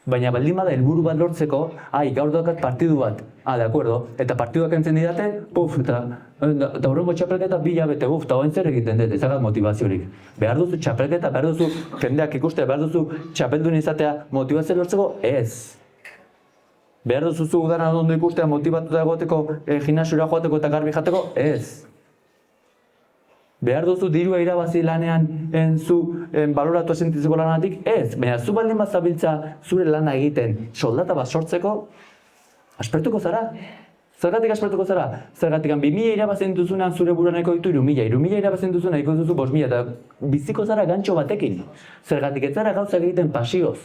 Baina baldin bada helburu bat lortzeko, gaur daukat partidu bat. De acuerdo, eta partiduak entzen didate, eta horrengo txapelketa 2 hilabete, eta oain zer egiten dut, ezagat motivaziorik. Behar duzu txapelketa, behar duzu jendeak ikustea, behar duzu txapeldun izatea motivazio lortzeko, ez. Behar duzu zu udaran ondo ikustea motivatuta egoteko, gimnasiora joateko eta garbi jateko, ez. Behar duzu dirua irabazi lanean zu baloratu sentitzeko lanatik? Ez, baina zu baldin bat zabiltza zure lana egiten soldata bat sortzeko, aspertuko zara. Zergatik aspertuko zara? Zergatik 2000 irabazien duzunan zure buruan nahiko ditu 3000, 3000 irabazien duzuna nahiko duzu 5000 eta biziko zara gantxo batekin. Zergatik ez zara gauzak egiten pasioz.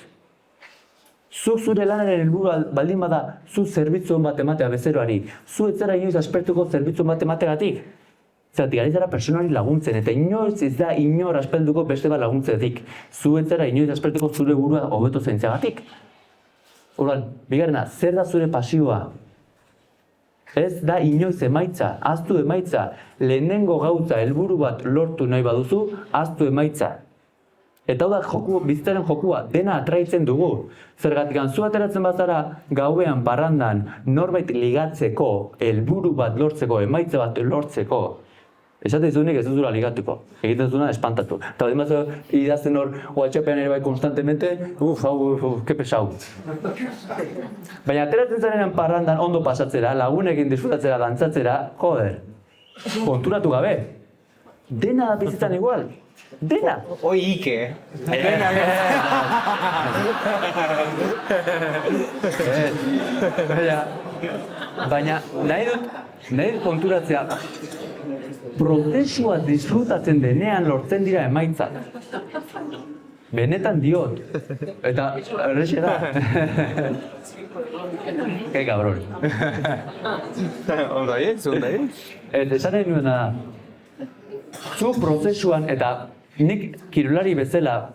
Zuk zure lanaren helburua baldin bada zu zerbitzu bat ematea bezeroari, zu ez zara inoiz aspertuko zerbitzu bat emategatik. Zeratik, ari zara personari laguntzen, eta inoiz ez da inor aspelduko beste bat laguntzetik. Zu ez zara inoiz aspelduko zure burua hobeto zaintzeagatik. Orduan, bigarrena, zer da zure pasioa? Ez da inoiz emaitza, ahaztu emaitza. Lehenengo gauza helburu bat lortu nahi baduzu, ahaztu emaitza. Eta hau da bizitzaren jokua, dena atraitzen dugu. Zergatik, zu ateratzen bazara gauean parrandan norbait ligatzeko, helburu bat lortzeko, emaitza bat lortzeko, esaten zuenik ez duzula ligatuko, egiten zuena espantatu. Eta badin bazo idazten hor, WhatsAppean ere bai konstantemente, ke pesau. Baina ateratzen zarenean parrandan ondo pasatzera, lagunekin disfrutatzera, dantzatzera, joder, konturatu gabe. Dena da bizitzan igual. Dena! Hoi ike. Baina nahi dut konturatzea, prozesua disfrutatzen denean lortzen dira emaitzak. Benetan diot. Eta errexe da. Ke cabrón. Ondai? Esaten nuena da, zu prozesuan eta nik kirolari bezala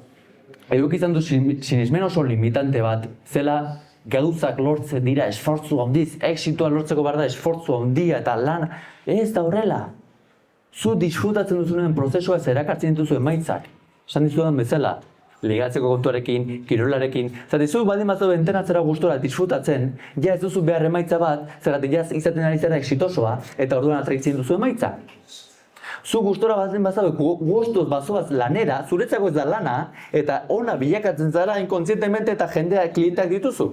eduk izan du sinismen oso limitante bat, zela gauzak lortzen dira esfortzu handiz, exitua lortzeko behar da esfortzu handia eta lan, ez da horrela. Zu disfrutatzen duzunen prozesua ez erakartzen dituzu emaitzak. Esan dizudan bezala, ligatzeko kontuarekin, kirolarekin, zati zu baldin bazo entenatzera gustora disfrutatzen, ja ez duzu behar emaitza bat, zergatik ja izaten ari zera exitosoa, eta orduan atraitzen duzu emaitza. Zu gustora bazen bazabe, gustuz bazoaz lanera, zuretzako ez da lana, eta ona bilakatzen zara inkontzientemente eta jendea klienteak dituzu.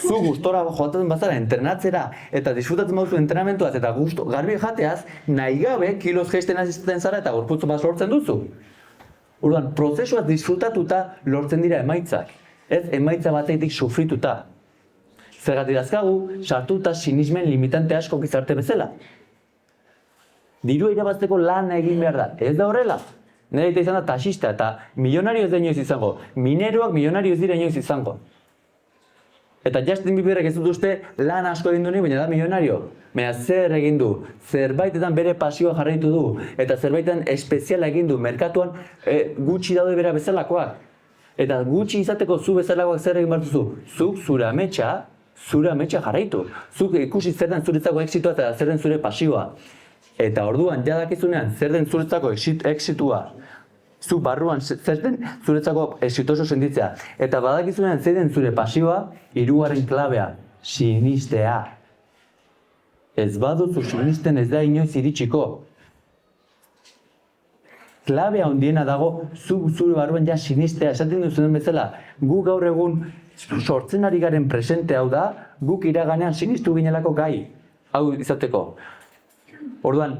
Zu gustora joatzen bazara entrenatzera eta disfrutatzen baduzu entrenamentuaz eta gustu garbi jateaz, nahi gabe kiloz jaisten azizten zara eta gorputz bat lortzen duzu. Orduan, prozesuaz disfrutatuta lortzen dira emaitzak, ez emaitza batetik sufrituta. Zergatik dazkagu, sartuta sinismen limitante asko gizarte bezala. Dirua irabazteko lan egin behar da, ez da horrela. Nire izan da taxista eta milionario ez da inoiz izango, mineroak milionario ez dira inoiz izango. Eta Justin Bieberrek ez dut uste lan asko egin du baina da milionario. Baina zer egin du, zerbaitetan bere pasioa jarraitu du, eta zerbaitetan espeziala egin du, merkatuan gutxi daude bera bezalakoak. Eta gutxi izateko zu bezalakoak zer egin behar duzu, zuk zure ametsa jarraitu. Zuk ikusi zer den zuretzako exitoa eta zer den zure pasioa. Eta orduan, jadakizunean, zer den zuretzako exitua, zu barruan zer den zuretzako exitoso senditzea. Eta badakizunean zer den zure pasioa, hirugarren klabea, sinistea. Ez baduzu sinisten ez da inoiz iritsiko. Klabea handiena dago, zure barruan ja sinistea, esaten duzuen bezala, gu gaur egun sortzen ari garen presente hau da, guk iraganean sinistu ginelako gai, hau izateko. Orduan,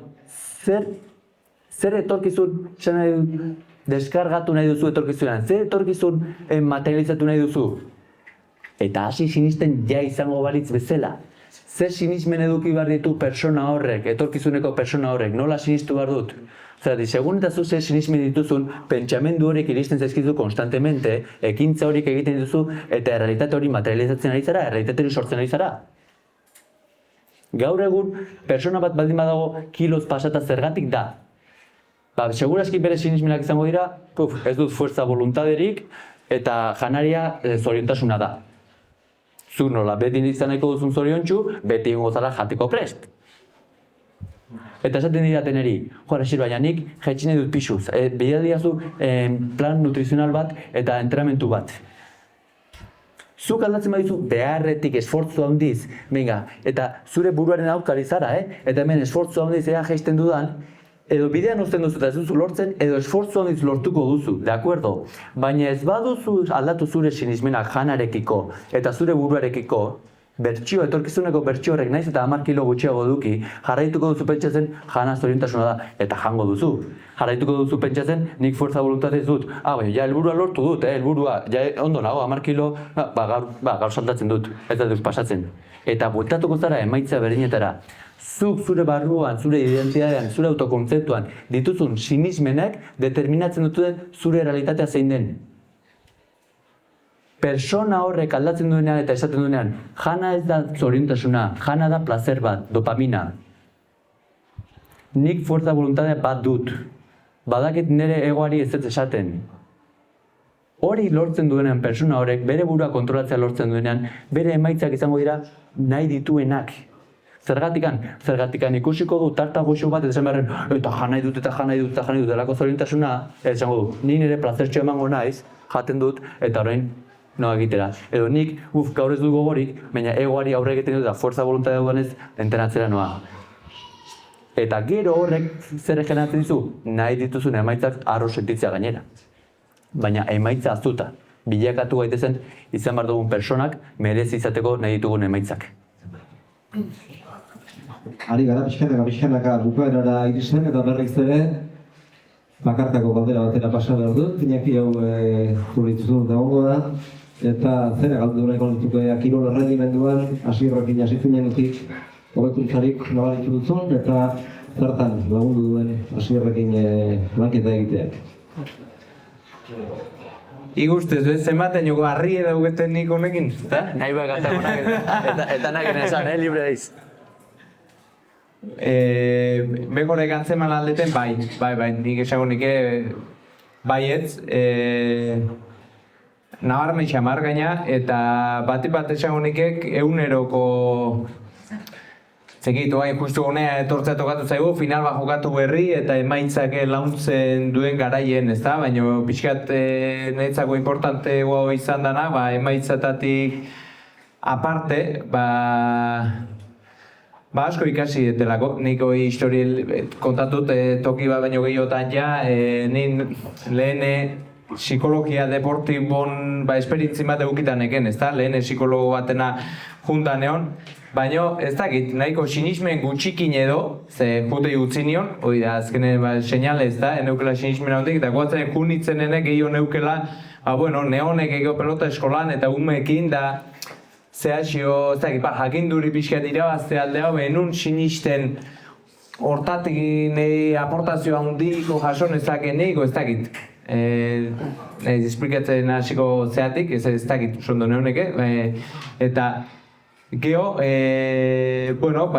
zer etorkizun deskargatu nahi duzu etorkizunean, zer etorkizun materializatu nahi duzu? Eta hasi sinisten ja izango balitz bezala. Zer sinismen eduki behar ditu persona horrek, etorkizuneko persona horrek, nola sinistu behar dut? Zerati, segun eta zu zer sinismen dituzun, pentsamendu horiek iristen zaizkizu konstantemente, ekintza horiek egiten dituzu, eta errealitate hori materializatzen ari zara, errealitate hori sortzen ari zara. Gaur egun, persona bat baldin badago kiloz pasata zergatik da. Segurazki bere sinismenak izango dira, ez dut fuerza voluntaderik eta janaria zoriontasuna da. Zu nola beti izaneko duzun zoriontsu, beti ingo zara jateko prest. Eta esaten diraten eri, joara esir baina nik jaitsi nahi dut pixuz. Bidea diazu plan nutrizional bat eta entrenamentu bat. Zuk aldatzen badizu beharretik esfortzu handiz, eta zure buruaren aurkari zara, eta hemen esfortzu handiz ea jaisten dudan, edo bidean uzten duzu eta ez duzu lortzen, edo esfortzu handiz lortuko duzu, de acuerdo? Baina ez baduzu aldatu zure sinismenak janarekiko eta zure buruarekiko, etorkizuneko bertsio horrek naiz eta 10 kilo gutxiago duki, jarraituko duzu pentsatzen jana zoriontasuna da eta jango duzu. Jarraituko duzu pentsatzen nik fuerza voluntatez dut. Baina ja helburua lortu dut, helburua, ja ondo nago 10 kilo, gaur saltatzen dut, ez da duz pasatzen. Eta bueltatuko zara emaitza berdinetara. Zuk zure barruan, zure identitatean, zure autokontzeptuan dituzun sinismenek determinatzen dute zure realitatea zein den. Persona horrek aldatzen duenean eta esaten duenean, jana ez da zoriontasuna, jana da placer bat, dopamina. Nik fuerza voluntatea bat dut. Badakit nire egoari ez esaten. Hori lortzen duenean persona horrek, bere burua kontrolatzea lortzen duenean, bere emaitzak izango dira nahi dituenak. Zergatikan ikusiko du tarta goxo bat esan beharren, eta janai dut, delako zoriontasuna, esango du, ni nire plazertxo emango naiz, jaten dut, eta orain, no egitera. Edo nik, gaur ez du gogorik, baina egoari aurre egiten dut, eta fuerza voluntatea dudanez, entrenatzera noa. Eta gero horrek zer generatzen dizu, nahi dituzun emaitzak arro sentitzea gainera. Baina emaitza aztuta, bilakatu gaitezen izan behar dugun personak merezi izateko nahi ditugun emaitzak. Ari gara pixkanaka bukaerara iristen eta berriz ere bakarkako galdera batera pasa behar dut, Iñaki hau zurituzun dagoengo da, eta zera galdu nahiko nituke kirol errendimenduan, Asierrekin hasi zinenetik hobekuntzarik nabaritu duzun, eta zertan lagundu duen Asierrekin lanketa egiteak. Igustez, zenbaten joko harri edaugeten nik honekin, eta? Nahi behar gatago eta nahi genezan, libre daiz. Bekorek antzeman aldeten, bai, nik esango nike baietz, nabarmen xamar gaina, eta bat esango nikek eguneroko Zekitu, justu honea etortzea tokatu zaigu, final bat jokatu berri eta emaitzak launtzen duen garaien, ezta? Baina pixkat niretzako importanteago izan dana, emaitzatatik aparte, asko ikasi etelako. Nik hori historia kontatut toki bat baino gehiotan ja, lehen psikologia deportibon esperientzi bat eukitan eken, ezta? Lehen psikologo batena juntan egon. Baina, ez dakit, nahiko sinismen gutxikin edo, ze putei utzi nion, hori da, azkenen seinale ez da, eneukela sinismen handik, eta guatzen junitzen enek gehiago neukela, neonek egeo pelota eskolan eta umeekin, da zehazio, ez dakit, jakinduri pixkat irabazte aldea, benun sinisten hortatik nahi aportazio handiko jason ezakeniko, ez dakit. Esplikatzen hasiko zeatik, ez dakit, sondo neoneke, eta Geo,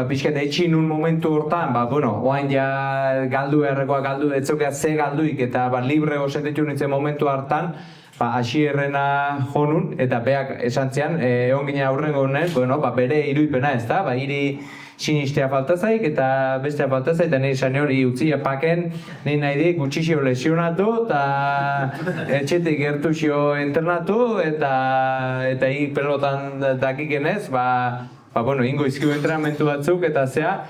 pixkat etxin un momentu hortan, oain ja galdu beharrekoa galdu, etzokea ze galduik eta libre sentitu nintzen momentu hartan, Asierrena jonun, eta beak esan zian, egon ginen aurrengo honen, bere iruipena ez da, hiri sinistea falta zaik eta bestea falta zaik, eta nire esan hori utzi paken, nire nahi dik gutxixio lesionatu, eta etxetik gertuzio internatu, eta hik pelotan dakikenez, ingo izkiu entrenamentu batzuk, eta zea,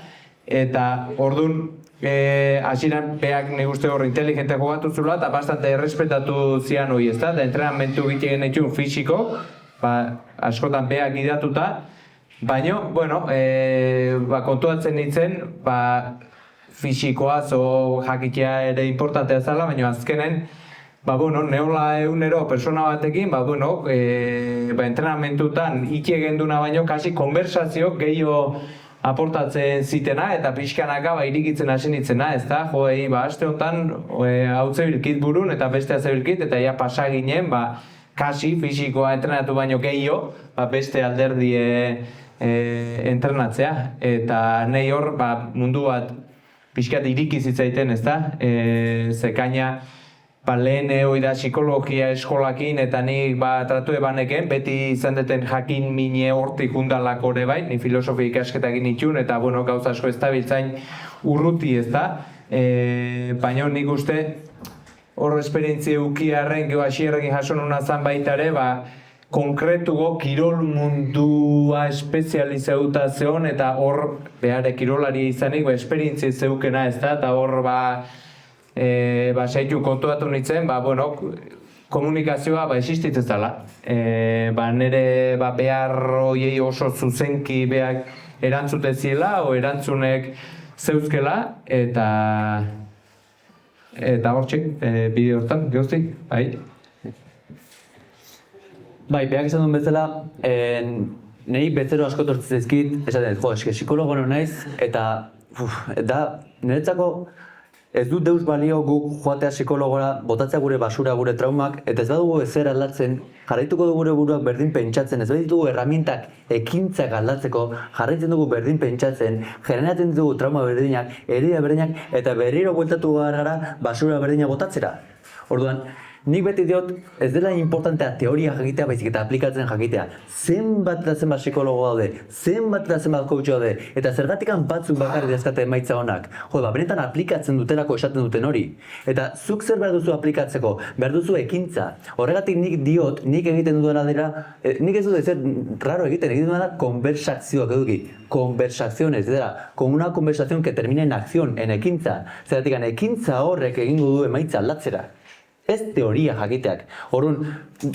eta orduan, hasieran beak nik uste hor inteligente jogatu zula eta bastante errespetatu zian hori, ezta? Eta entrenamentu egiten genituen fisiko, askotan beak idatuta, baina, kontuatzen nintzen, fisikoaz o jakitea ere importantea zela, baina azkenen, neola egunero persona batekin, entrenamentutan ike genduna baino, kasi konversazio gehiago aportatzen zitena eta pixkanaka irikitzen hasi nintzena, ez da? Aste honetan hau zebilkit burun eta bestea zebilkit eta ia pasa ginen, kasi fisikoa entrenatu baino gehiago, beste alderdie entrenatzea. Eta nahi hor mundu bat pixkat iriki zitzaiten, ez da? Zekaina lehen hori da psikologia eskolakin eta nik tratu ebaneken, beti izan deten jakin mine hortik undalako ere bai, ni filosofia ikasketak initxun eta gauza asko ez da biltzain urruti, ez da? Baina nik uste hor esperientzia eukiarren geho Asierrekin jaso nuna zan baita ere, konkretugo kirol mundua espezializauta zeon eta hor behar kirolari izanik esperientzia zeukena, ez da? Eta hor saitu kontuatu nintzen, komunikazioa existitzen zela. Nire behar horiei oso zuzenki behar erantzute ziela, o erantzunek zeuzkela, eta hortxik, bideo hortan, gehoztik, bai. Behak izan duen bezala, nahi bezero asko tortzen zaizkit, esaten dut, psikologo naiz, eta niretzako ez dut deus balio guk joatea psikologora, botatzea gure basura, gure traumak, eta ez badugu ezer aldatzen, jarraituko dugu gure buruak berdin pentsatzen, ez baditugu erramintak ekintzak aldatzeko, jarraitzen dugu berdin pentsatzen, generatzen dugu trauma berdinak, herida berdinak, eta berriro bueltatu gara basura berdina botatzera. Orduan, nik beti diot, ez dela importantea teoria jakitea, baizik eta aplikatzen jakitea. Zenbat eta zenbat psikologo daude, zenbat eta zenbat coach daude, eta zergatikan batzuk bakarrik dezkate emaitza honak. Benetan aplikatzen dutelako esaten duten hori. Eta zuk zer behar duzu aplikatzeko, behar duzu ekintza. Horregatik nik diot, nik egiten duena dira, nik ez dut ezer raro egiten duena da konversazioak eduki. Conversaciones, con una conversación que termina en acción, en ekintza. Zeratik, ekintza horrek egingo du emaitza aldatzera. Ez teoria jakiteak. Orduan,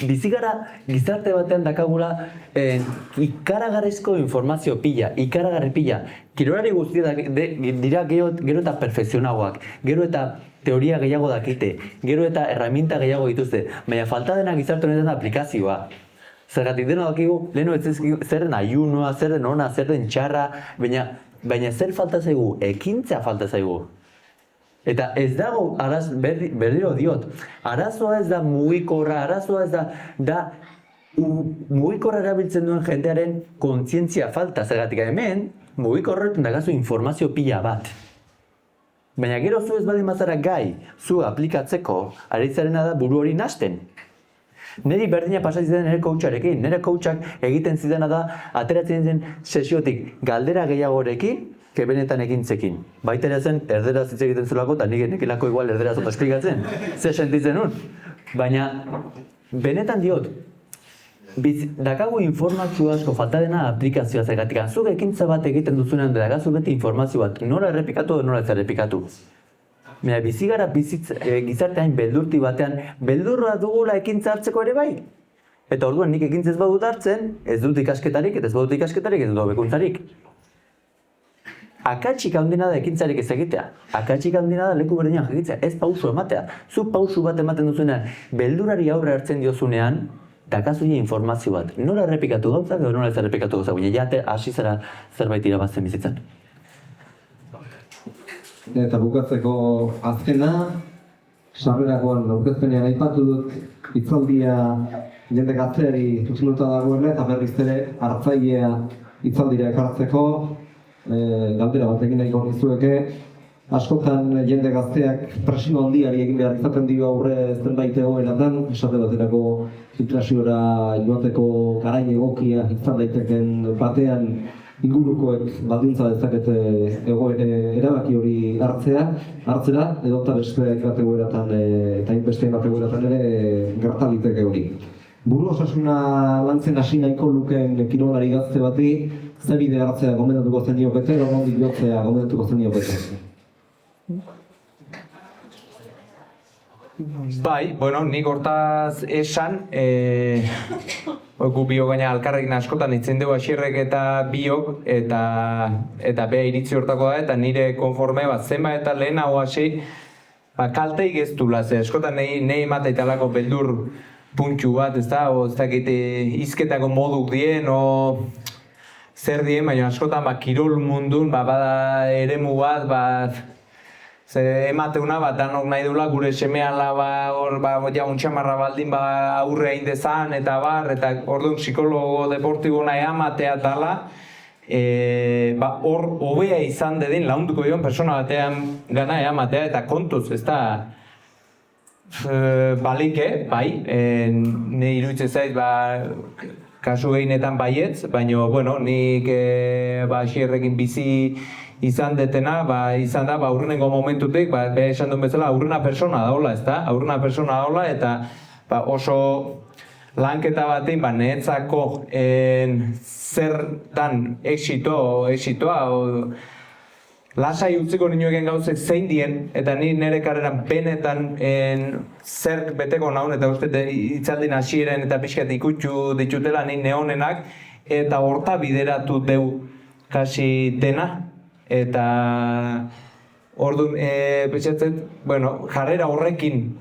bizigara gizarte batean dakagula ikaragarrizko informazio pila, ikaragarri pila. Kirolari guztiak dira gero eta perfekzionagoak, gero eta teoria gehiago dakite, gero eta herramienta gehiago dituzte, baina falta dena gizarte honetan aplikazioa. Zergatik dena dakigu, leheno ez zer den ayunoa, zer den ona, zer den txarra, baina zer falta zaigu, ekintza falta zaigu. Eta ez dago, berriro diot, arazoa ez da mugikorra, arazoa ez da mugikorra erabiltzen duen jendearen kontzientzia falta, zergatik hemen, mugikorretan dagazu informazio pila bat. Baina gero zu ez baldin bazara gai, zu aplikatzeko, aritzarena da buru hori nasten. Neri berdina pasatzen nire coacharekin, nire coachak egiten zidana da, ateratzen zen sesiotik galdera gehiagorekin, benetan ekintzekin. Baita ere zen, erderaz hitz egiten zelako, eta nik nekilako igual erderaz oto esplikatzen, ze sentitzen nun. Baina, benetan diot, dakagu informazio asko, falta dena aplikazioa zergatik. Zuk ekintza bat egiten duzunean, dakazu beti informazio bat, nola errepikatu edo nola ez errepikatu. Baina, bizigara gizartean beldurti batean, beldurra dugula ekintza hartzeko ere bai. Eta orduan nik ekintza ez badut hartzen, ez dut ikasketarik, eta ez badut ikasketarik, ez dut hobekuntzarik. Akatsik handina da ekintzarik ez egitea. Akatsik handina da leku berdinean jakitzea, ez pausu ematea. Zu pausu bat ematen duzunean, beldurari aurre hartzen diozunean, dakazu informazio bat. Nola errepikatu gauzak edo nola ez errepikatu gauzak. Baina jate hasi zara zerbait irabazten bizitzan. Eta bukatzeko azkena, sarrerakoan aurkezpenean aipatu dut hitzaldia jende gazteari zuzenduta dagoela eta berriz ere hartzailea hitzaldira ekartzeko galdera bat egin nahiko nizueke. Askotan jende gazteak presio handiari egin behar izaten dio aurre zenbait egoeratan, esate baterako filtraziora joateko garai egokia izan daiteken batean ingurukoek baldintza dezakete erabaki hori hartzera, edo eta beste bat egoeratan eta inbesteen bat egoeratan ere gertaliteke hori. Buru osasuna lantzen hasi nahiko lukeen kirolari gazte bati, ze bide hartzea gomendatuko zeniokete, edo nondik jotzea gomendatuko zeniokete? Bai, bueno, nik hortaz esan, gu biok gaina alkarrekin askotan itzen dugu Asierrek eta biok, eta beha iritzi hortako da, eta nire konforme zenba eta lehenago hasi, kalteik ez du laze, askotan nahi emataitalako beldur puntxu bat, ez da, ez dakit izketako moduk dien, zer dien, baina askotan kirol mundun, bada eremu bat, emateuna bat danok nahi dula, gure semeala untxamarra baldin aurrea indezan, eta orduan psikologo deportibo nahi amatea dala, hor hobea izan dedin launduko dion persona batean gana amatea, eta kontuz, ez da, balike, bai, ne iruditzen zait, kasu gehienetan baietz, baina, bueno, nik Asierrekin bizi izan detena, izan da, aurrenengo momentutik, esan duen bezala, aurrena persona daola, ez da? Aurrena persona daola, eta oso lanketa batein, netzako zertan exitoa, lasai utziko ninoeken gauzek zein dien, eta ni nire karreran benetan zerk beteko naun, eta uste itzaldin hasieren eta pixkat ikutxu ditutela ni neonenak, eta horta bideratu deu kasi dena, eta orduan, pentsatzen, jarrera horrekin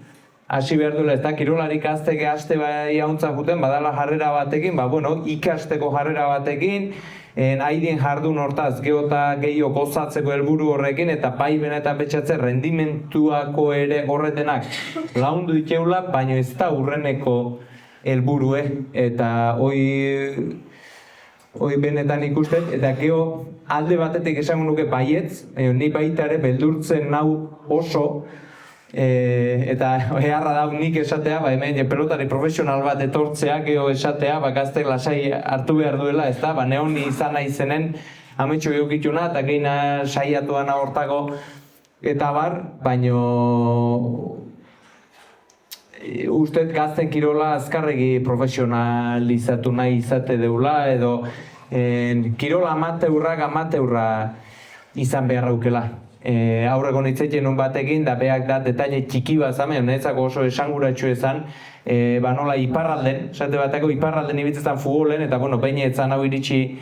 hasi behar duela, ez da, kirolarik azteke haste jauntzak juten, badala jarrera batekin, ikasteko jarrera batekin, haidien jardun hortaz, geota gehiago gozatzeko helburu horrekin, eta bai benetan pentsatzen rendimentuako ere horretenak laundu dikeula, baina ez da urreneko helburue, eta hoi benetan ikusten, eta geho alde batetik esango nuke baietz, ni baita ere beldurtzen nau oso, eta eharra da nik esatea, hemen pelotari profesional bat etortzea, geho esatea, gaztek lasai hartu behar duela, ez da, neon izan nahi zenen, ametxo eukituna, eta geina saiatuan hortako, eta baino ustez gazten kirola azkarregi profesionalizatu nahi izate deula, edo kirola amateurra izan behar aukela. Aurreko nitzetien nun batekin, da beak da detaile txiki bat zamen, netzako oso esanguratxu ezan, nola iparralden, esate bateko iparralden ibitzetan futbolen, eta behin etzan hau iritsi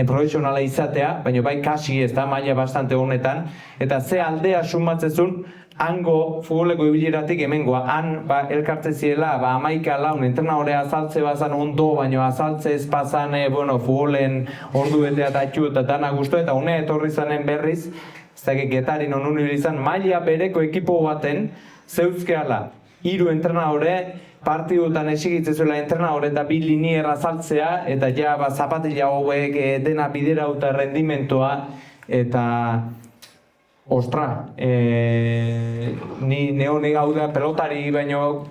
profesionala izatea, baina bai kasi ez da, maila bastante honetan, eta ze aldea sumatzezun, hango futboleko ibileratik hemengoa, han elkartze ziela, 11 laun, entrenadore azaltze bazan ondo, baina azaltze ez pasan, futbolen ordu betea eta atxu eta dana guztu, eta une etorri zanen berriz, ez dakit Getarin onun izan, maila bereko ekipo baten, zeuzkeala, 3 entrenadore, partidutan esigitzezuela entrenadore eta 2 linier azaltzea, eta ja zapatila hauek dena bidera eta rendimentoa, eta ostra, ni neone gau da pelotari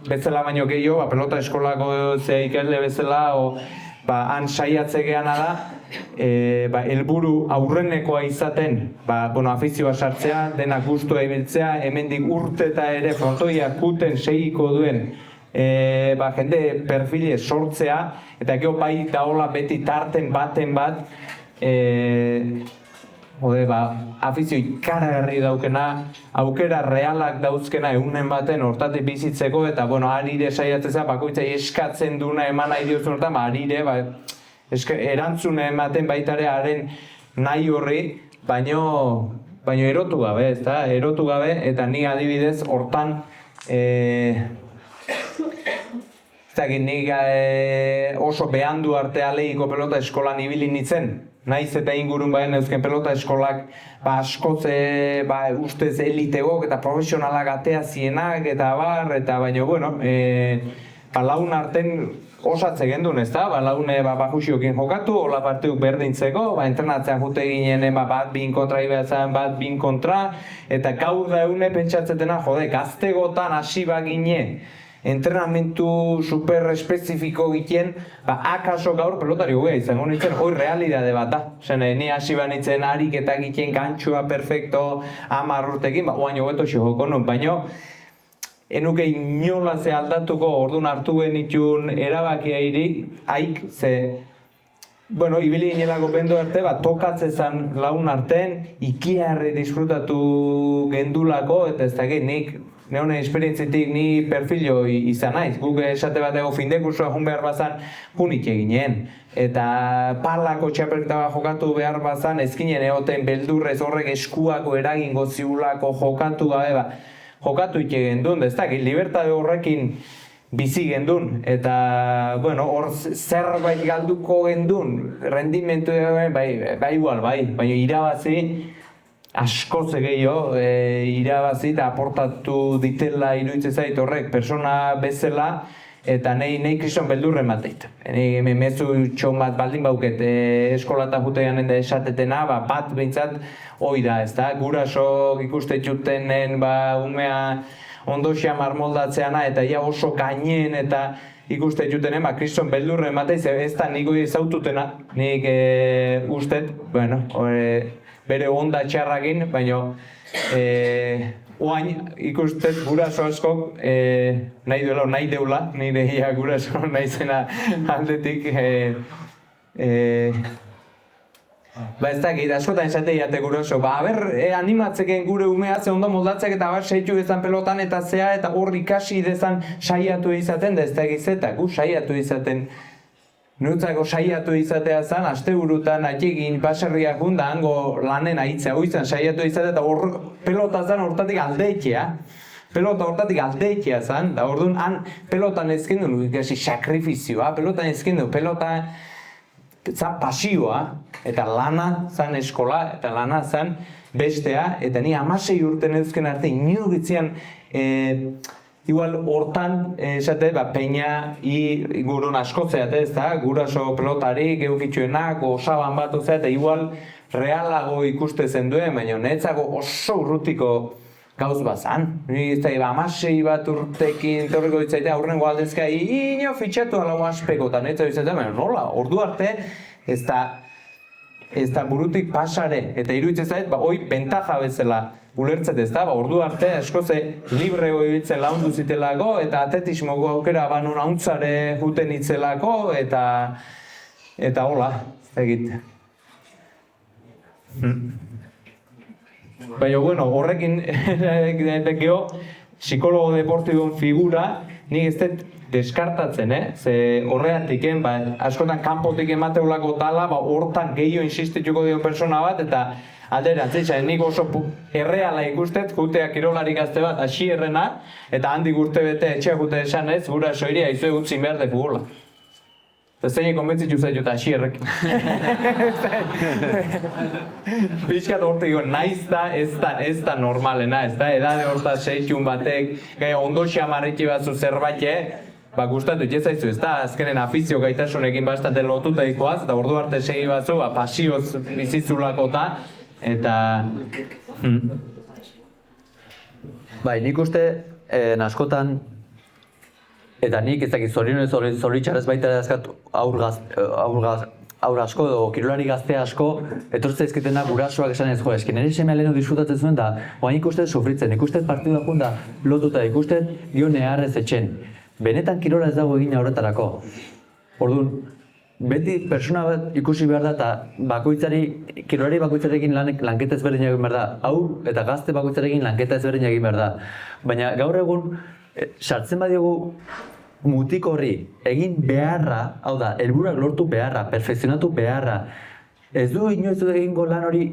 bezala baino gehiago, pelota eskolako ze ikasle bezala, han saiatze geana da, helburu aurrenekoa izaten, afizioa sartzea, dena gustua ibiltzea, hemendik urteta ere frontoia kuten segiko duen jende perfile sortzea, eta gero bai daola beti tarten baten bat, afizio ikaragarri daukena, aukera realak dauzkena egunen baten hortatik bizitzeko, eta arire saiatzea bakoitzai eskatzen duna eman nahi diozun hortan, arire erantzune ematen baitare haren nahi horri, baino erotu gabe, ez da? Erotu gabe, eta ni adibidez hortan nik oso behandu arte aleiko pelota eskolan ibili nintzen. Naiz eta ingurun baina eusken pelota eskolak askotze ustez elitegok eta profesionalak atea zienak eta baina laun arten osatze gendun, ez da? Laune bajuxiokin jokatu, hola partiuk berdintzeko, entrenatzean jute ginen bat bin kontra ibeatzen, bat bin kontra, eta gaur da eune pentsatzetena, gaztegotan hasi bagine, entrenamentu super espezifiko giten, akaso gaur pelotari hogea izango nintzen, hoi realidade bat da. Ni hasi banitzen harik eta giten gantxua perfecto 10 urtekin, oain hobeto joko nun, baina enuke inola ze aldatuko orduan hartu genitun erabakia haik, ze ibili ginelako bendo arte, tokatzezan laun arten, ikiarri disfrutatu gendulako, eta ez dakit nik, neone esperientzitik ni perfilo izan naiz. Guk esate bateko findekursua jun behar bazan, junik eginen. Eta palako txapelketa bat jokatu behar bazan, ezkinen egoten beldurrez horrek eskuako eragingo ziulako jokatu gabe, jokatu ite gendun, ez dakit, libertade horrekin bizi gendun, eta, hor zerbait galduko gendun, rendimentu igual, baina irabazi, askoz gehiago irabazi eta aportatu ditela iruditzen zait horrek persona bezala, eta nahi kriston beldurren bateit. Hemen mezu txon bat baldin bauket eskolata jutean enda esatetena, bat behintzat hoi da, ez da? Gurasok ikuste txutenen umea ondoxia marmoldatzeana eta ia oso gainen eta ikuste jutenen, kriston beldurren bateiz, ez da niko izaututena, nik ustet, bere onda txarrakin, baina oain ikustet guraso askok nahi deula, nire ia guraso nahi zena aldetik. Ez dakit, askotan esate jate guraso, animatzeken gure umea ze ondo moldatzek eta seitu izan pelotan eta zea eta hor ikasi dezan saiatu izaten, da ez dakit zeta, gu saiatu izaten. Nutzako saiatu izatea zen, asteburutan atxekin baserriak junda hango lanen aitzea huizan saiatu izatea eta pelota zen hortatik aldeitea. Pelota hortatik aldeitea zen, da orduan han pelotan ezkendu ikasi sakrifizioa, pelotan ezkendu, pelota zan pasioa, eta lana zen eskola, eta lana zen bestea, eta ni 16 urten ezken arte inugitzean igual hortan, esate, peina ingurun asko zeate, ez da, guraso pelotari, geukitzuenak, osaban bat, eta igual realago ikuste zen duen, baina netzako oso urrutiko gauz bazan. Ni ez da, 16 bat urtekin torriko ditzaite aurrengo aldezka ino fitxatu alau aspekotan, eta ditzaite, nola, ordu arte ez da burutik pasare, eta iruditzen zait, hoi bentaja bezala ulertzet ez da, ordu arte eskoze libre ibiltzen laundu zitelako, eta atletismoko aukera banon hauntzare juten itzelako, eta hola, egit. Baina, bueno, horrekin geho, psikologo deportibun figura, nik ez dut deskartatzen, ze horreatik, askotan kanpotik emateulako tala, hortan gehiago insistituko dion persona bat, eta alderantz, nik oso erreala ikustet, jutea kirolari gazte bat, hasi errena, eta handik urte bete etxea jute esan ez, gura soiria izue gutzin behar de futbola. Eta zeinek konbentzitu zaitu eta hasi errekin. Piskat horte gero, naiz da, ez da normalena, ez da, edade horta seitxun batek, ondo xamarriki batzu zerbait, gustatu jezaizu, ez da, azkenen afizio gaitasunekin bastante lotuta ikoaz, eta ordu arte segi batzu, pasioz bizitzulako eta... Bai, nik uste, askotan, eta nik ez dakit zoritxarrez baita dazkat aur asko edo kirolari gazte asko etortze ezketena gurasoak esan ez jo, eskin nire semea lehenu disfrutatzen zuen da, oain ikusten sufritzen, ikusten partidu dakun da lotuta, ikusten dio neharrez etxen. Benetan kirola ez dago egina horretarako. Orduan, beti persona bat ikusi behar da eta kirolari bakoitzarekin lanketa ezberdin egin behar da. Hau eta gazte bakoitzarekin lanketa ezberdin egin behar da. Baina gaur egun, sartzen badiogu mutik horri egin beharra, hau da, helburuak lortu beharra, perfekzionatu beharra, ez du inoiz egingo lan hori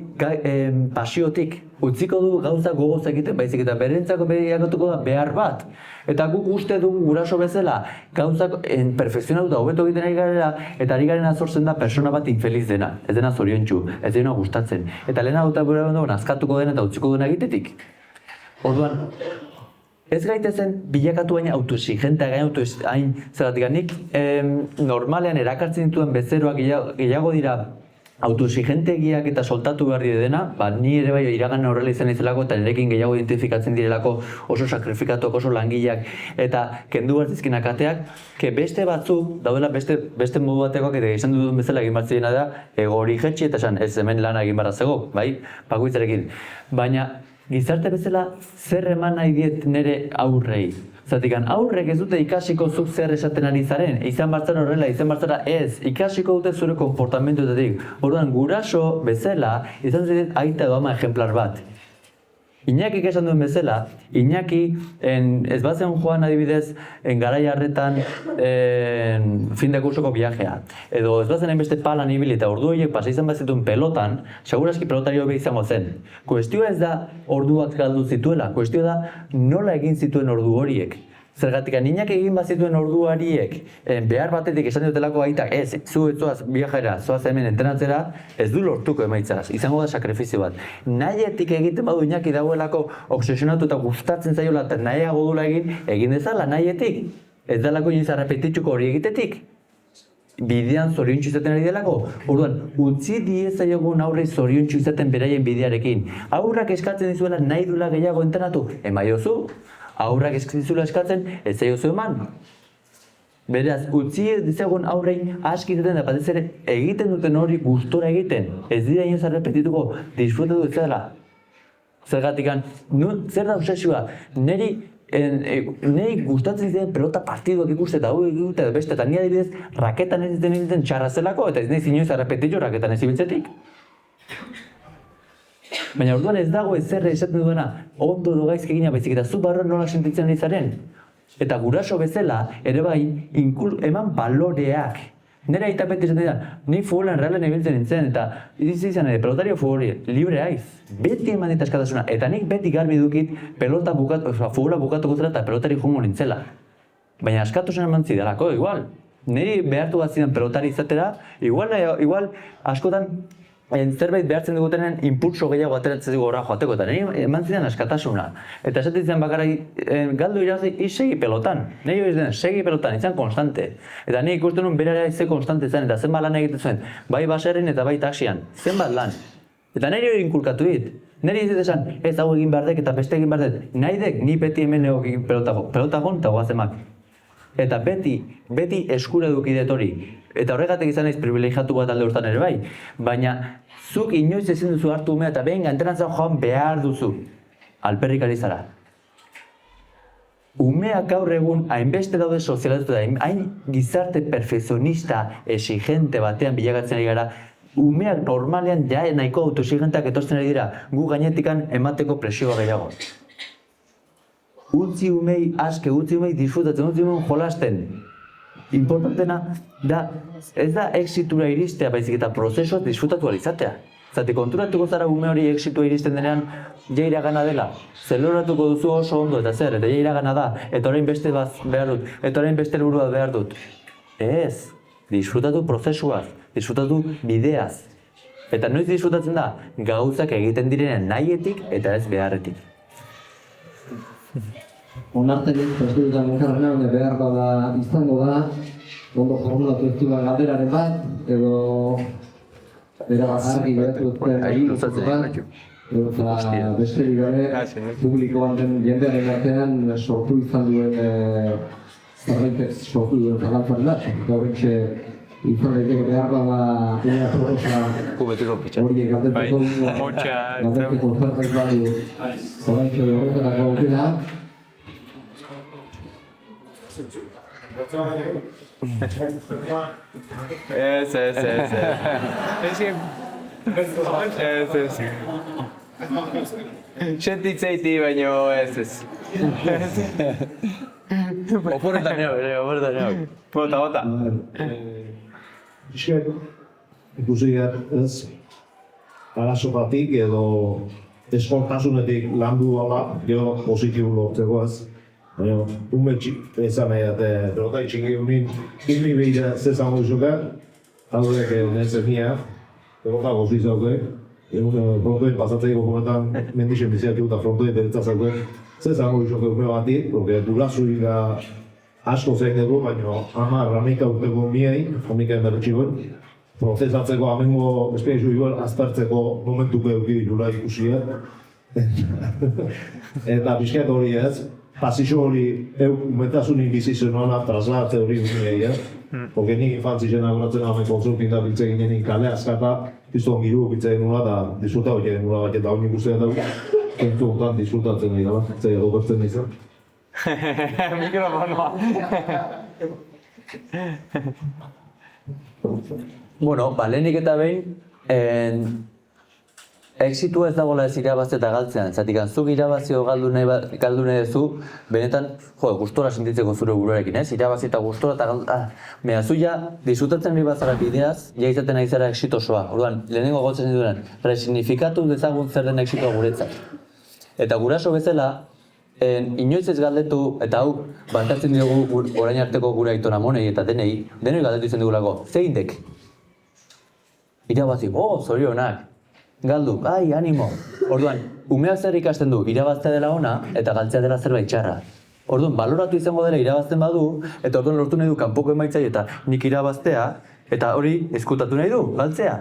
pasiotik, utziko du gauza gogoz egiten baizik eta berentzako beharatuko da behar bat. Eta guk uste dugu guraso bezala gauzak perfekzionatu da hobeto egiten ari garela eta ari garen azortzen da persona bat infeliz dena, ez dena zoriontsu, ez dena gustatzen. Eta lehena duta gure nazkatuko dena eta utziko dena egitetik. Orduan, ez gaitezen bilakatu baina autoexigentea hain zeratik nik normalean erakartzen dituen bezeroak gehiago dira autoexigentegiak eta soltatu behar dena, ni ere bai iragan horrela izan izelako eta nirekin gehiago identifikatzen direlako oso sakrifikatuak, oso langileak eta kendu behar zizkinak ateak, beste batzuk, daudela beste modu batekoak eta izan dudun bezala egin bat zidena da, hori jetxi eta esan ez hemen lana egin barra zego, bai, bakoitzarekin. Baina, gizarte bezala zer eman nahi diet nire aurrei. Zatikan, aurrek ez dute ikasiko zuk zer esaten ari zaren, izan bartzara horrela, izan bartzara ez, ikasiko dute zure konportamentuetatik. Orduan, guraso bezala, izan zidet aita edo ama ejemplar bat. Iñakik esan duen bezala, Iñaki, ez bazen joan adibidez, garai harretan fin de kursoko viajea. Edo ez bazen beste palan ibili eta ordu horiek pasa izan bazituen pelotan, seguraski pelotari hobi izango zen. Kuestioa ez da orduak galdu zituela, kuestioa da nola egin zituen ordu horiek. Zergatik, Iñaki egin bazituen ordu horiek behar batetik esan diotelako aitak, ez, zu etzoaz viajera, zoaz hemen entrenatzera, ez du lortuko emaitzaz, izango da sakrifizio bat. Nahietik egiten badu Iñaki dagoelako obsesionatu eta gustatzen zaiola eta nahiago dula egin dezala nahietik. Ez dalako inoiz arrepetitzuko hori egitetik. Bidean zoriontsu izaten ari delako. Orduan, utzi diezaiogun aurrei zoriontsu izaten beraien bidearekin. Aurrak eskatzen dizuela nahi dula gehiago entrenatu, emaiozu. Aurrak eskizula eskatzen, ez zaiozu eman. Beraz, utzi dizagun aurrei aski izaten da, batez ere egiten duten hori gustora egiten. Ez dira inoz arrepetituko, disfrutatu dezala. Zergatikan, zer da obsesioa? Neri gustatzen ziren pelota partiduak ikuste eta hau egite beste, eta ni adibidez raketan ez egiten txarra zelako, eta ez nahi inoz arrepetitu raketan ez ibiltzetik. Baina orduan ez dago ezerre esaten duena ondo edo gaizki egina baizik eta zu barruan nola sentitzen ari zaren. Eta guraso bezala ere bai eman baloreak. Nire aita beti esaten dira, ni futbolan realen ibiltzen nintzen eta izan ere pelotario futboli libre haiz. Beti eman dit askatasuna eta nik beti garbi dukit futbola bukatuko zela eta pelotari jungo nintzela. Baina askatasuna eman zidalako, igual. Niri behartu bat zidan pelotari izatera, igual askotan zerbait behartzen dugutenen impulso gehiago ateratzen dugu horra joateko eta niri eman zidan askatasuna. Eta esaten zidan bakarra galdu irazi, segi pelotan. Niri hori zidan, segi pelotan, izan konstante. Eta niri ikusten nuen berara ize konstante zen eta zenbat lan egiten zuen, bai baserrin eta bai taxian, zenbat lan. Eta niri hori inkulkatu dit. Neri ez esan, ez hau egin behar dek eta beste egin behar dek. Nahi dek, ni beti hemen egin pelotagon eta guazemak. Eta beti eskura eduki dut hori. Eta horregatik izan naiz privilegiatu bat alde hortan ere bai. Baina, zuk inoiz ezin duzu hartu umea eta behin entrenatzean joan behar duzu. Alperrik ari zara. Umeak gaur egun hainbeste daude sozialatu da, hain gizarte perfekzionista, exigente batean bilakatzen ari gara, umeak normalean ja nahiko autoexigenteak etortzen ari dira, gu gainetikan emateko presioa gehiago. Utzi umei aske, utzi umei disfrutatzen, utzi umei jolasten. Importantena da, ez da exitura iristea, baizik eta prozesuaz disfrutatu alizatea. Zati konturatuko zara ume hori exitua iristen denean, ja iragana dela. Zeloratuko duzu oso ondo eta zer, eta ja iragana da, eta orain beste bat behar dut, eta orain beste helburu bat behar dut. Ez, disfrutatu prozesuaz, disfrutatu bideaz. Eta noiz disfrutatzen da, gauzak egiten direnen nahietik eta ez beharretik. Onartenik prestudutan elkarrena, behar bada izango da, ondo formulatu ez duan galderaren bat, edo argi geratu duten eta besterik gabe publikoan den jendearen artean sortu izan duen zerbaitek sortu duen zalantzaren bat. Gaurrentxe izan daiteke behar bada unea proposa horiek galdetzeko zerbait badu horrentxe horretarako aukera. Ez. Sentitzeiti baino ez. Oporretan neo. Bota. Ikusi ez, arazokatik edo eskoltasunetik landu ala, gero positibo lortzeko ez. Baina, ume ezan nahi dute, pelota itxingi unin, hilmi behira zezango izoka, aldurek netzen nia, pelota gozi zauke, frontoen pasatzeiko momentan mendixen biziatu eta frontoen beretza zauke, zezango izoke ume bati, porque durazuika asko zein dugu, baina ama ramika urteko miei, ramika emberretxikoen, prozesatzeko amengo esperienzu igual aztertzeko momentuko eduki ditula ikusia. Eta pixkat hori ez, pasixo hori umetasunin bizitzen hona traslatze hori unigei ez. Porque nik infantzien agoratzen hamen konsultinta biltze ginenik kale askata, piztuan giru biltze genula eta disfruta hori genula bat eta hori ikusten dugu. Kentu honetan disfrutatzen gira bat, zei edo bertzen izan. Mikrofonoa. Bueno, lehenik eta behin, exitua ez dagoela ez irabazte eta galtzean, zatik zuk irabazio galdu nahi duzu, benetan, gustora sentitzeko zure buruarekin, ez? Irabazi eta gustora eta Mea, zu ja, disfrutatzen nahi bazara bideaz, ja izaten nahi zara exitosoa. Orduan, lehenengo gotzen dituenan, resignifikatu dezagun zer den exitoa guretzat. Eta guraso bezala, inoiz ez galdetu, eta hau, bantatzen diogu orain arteko gure aitona monei eta denei galdetu izan dugulako, zeindek? Irabazi, zorionak. Galdu, animo. Orduan, umeak zer ikasten du, irabaztea dela ona eta galtzea dela zerbait txarra. Orduan, baloratu izango dela irabazten badu, eta orduan lortu nahi du kanpoko emaitzai eta nik irabaztea, eta hori eskutatu nahi du, galtzea.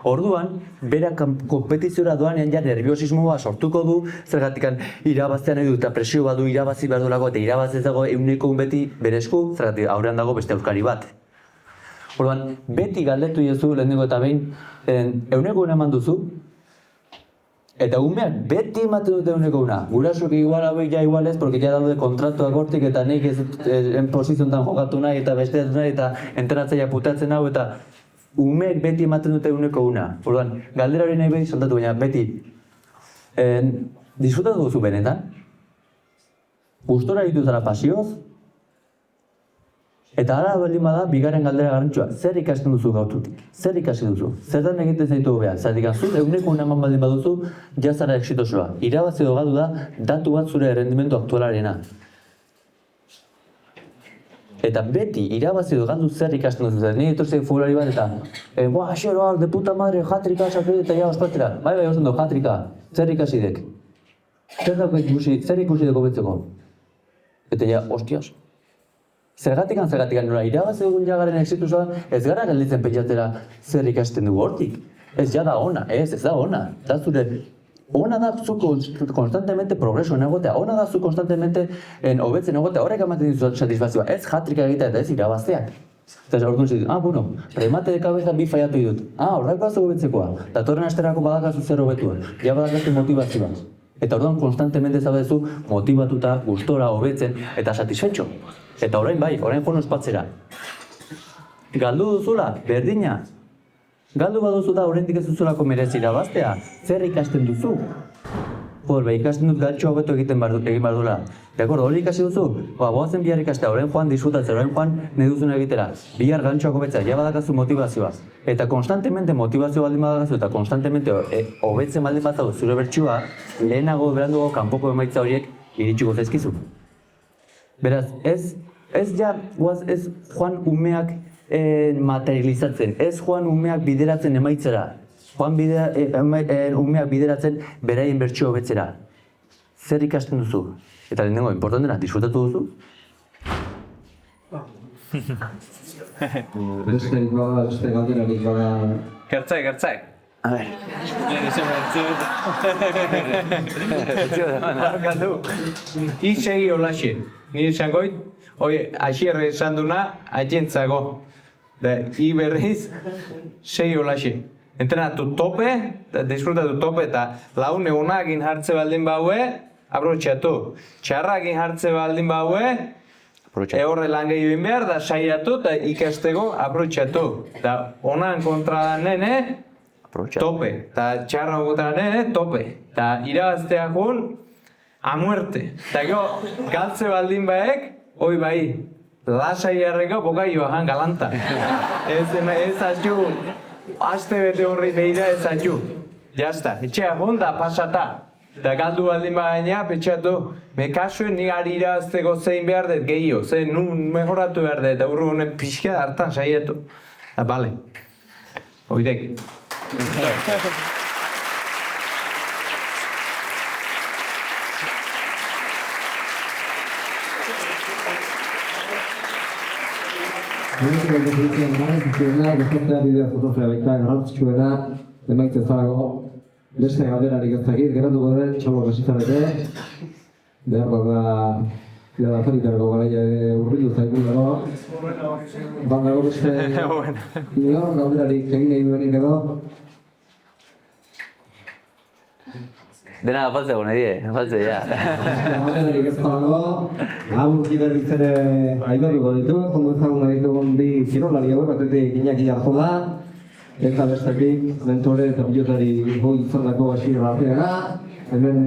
Orduan, bera konpetiziora doanean ja nerviosismoa sortuko du, zergatikan irabaztea nahi du eta presio badu irabazi behar duelako eta irabazez dago euneko beti bere esku, zergatik aurrean dago beste euskari bat. Orduan, beti galdetu diozu lehenengo eta behin, euneko eman duzu, eta umeak beti ematen dute euneko una. Gurasok igual hauek ja igual ez, porque ja daude kontratuak hortik eta nik ez posiziontan jokatu nahi eta beste nahi eta entrenatzaia putatzen hau eta umeak beti ematen dute euneko una. Orduan, galdera hori nahi behi saltatu, baina beti disfrutatu duzu benetan? Gustora ditu zara pasioz? Eta hala baldin bada, bigarren galdera garrantzua, zer ikasten duzu gaututik? Zer ikasi duzu? Zertan egiten zaitu behar? Zertik zu, eguneko eman baldin baduzu, jazara exitosoa. Irabazi dogatu da, datu bat zure errendimendu aktualarena. Eta beti, irabazi dogatu zer ikasten duzu. Zer nire etortzei fulari bat eta, xero, de puta madre, jatrika, eta ja ospatera. Bai, ozen do, jatrika, zer ikasi dek? Zer ikusi deko betzeko? Eta ja, hostias. Zergatikan nola irabazi dugun jagaren exitosoa, ez gara gelditzen pentsatzera zer ikasten dugu hortik. Ez ja da ona, ez da ona. Da zure ona da zu konstantemente progreso egotea, ona da zu konstantemente hobetzen egotea, horrek ematen dizu satisfazioa, ez hat-tricka egitea eta ez irabazteak. Eta orduan zitu, bueno, remate de cabeza bi faiatu ditut. Horreko azu hobetzekoa, datorren asterako badakazu zer hobetua, ja badakazu motivazioa. Eta orduan konstantemente zaudezu motivatuta, gustora, hobetzen eta satisfetxo. Eta orain bai, orain joan ospatzera. Galdu duzula, berdina. Galdu baduzu da, oraindik ez duzulako merezi irabaztea. Zer ikasten duzu? Ikasten dut galtxo hobeto egin behar duela. Hori ikasi duzu? Boazen bihar ikastea, orain joan disfrutatzea, orain joan nahi duzun egitera. Bihar galtxoak hobetzea, ja badakazu motivazioa. Eta konstantemente motivazio baldin badakazu eta konstantemente hobetzen baldin bat zure bertsioa, lehenago berandugo kanpoko emaitza horiek iritsiko zaizkizu. Beraz, ez joan umeak materializatzen, ez joan umeak bideratzen emaitzera, joan umeak bideratzen beraien bertsio hobetzera. Zer ikasten duzu? Eta lehenengo, importantena, disfrutatu duzu? Beste galderarik bada... Gertzai. A ber. I segi holaxe. Nire esangoit, aixierre esan duna, aientzago. I berriz, segi holaxe. Entrenatu tope, disfrutatu tope eta laun egunak hartze baldin baue, aprobetxatu. Txarrak hartze baldin baue, horre lan gehiago behar da saiatu eta ikasteko aprobetxatu. Eta onan kontra da nene, tope. Eta txarra kontra nene, tope. Eta irabazteak a muerte. Eta galtze baldin baek, hoi bai, lasai harreko bokaioa jan galanta. Ez atxu, aste bete horri behira ez atxu. Jazta, etxea da pasata. Eta galdu baldin baina, petxatu, kasuen nik ari irazteko zein behar dut gehiago, zein nun mejoratu behar dut, eta urru honen pixka hartan saiatu. Eta bale, oidek. Beste galderarik ez dakit, geratuko den, txalok esitzarete. Behar bada, zaritarako garaia urritu zaigun dago. Dago beste, nire galderarik egin nahi duenik edo. Dena afaltzeko nahi die, afaltze, ja. Galderarik ez dago, aburki berriz ere aipatuko ditu, kondo ezagun nahi dugun bi kirolari hauek, batetik Iñaki Arzola, eta bestetik mentore eta pilotari hoi izandako Asier Arteaga. Hemen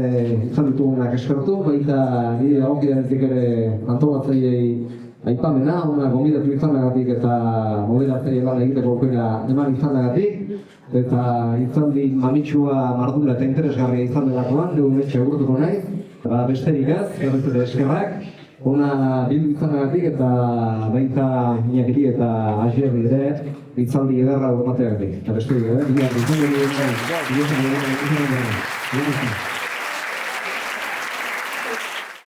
izan ditugunak eskertu, baita nire dagokidanetik ere antolatzaileei aipamena, ona gomidatu izanagatik eta moderatzaileei lan egiteko aukera eman izanagatik. Eta izan di mamitsua, mardula eta interesgarria izan delakoan, dugun etxe agurtuko nahi. Eta besterik ez, gerretzete eskerrak. Ona bildu izanagatik eta baita Iñakiri eta Asierri ere itzaldi ederra emateagatik. Eta besterik,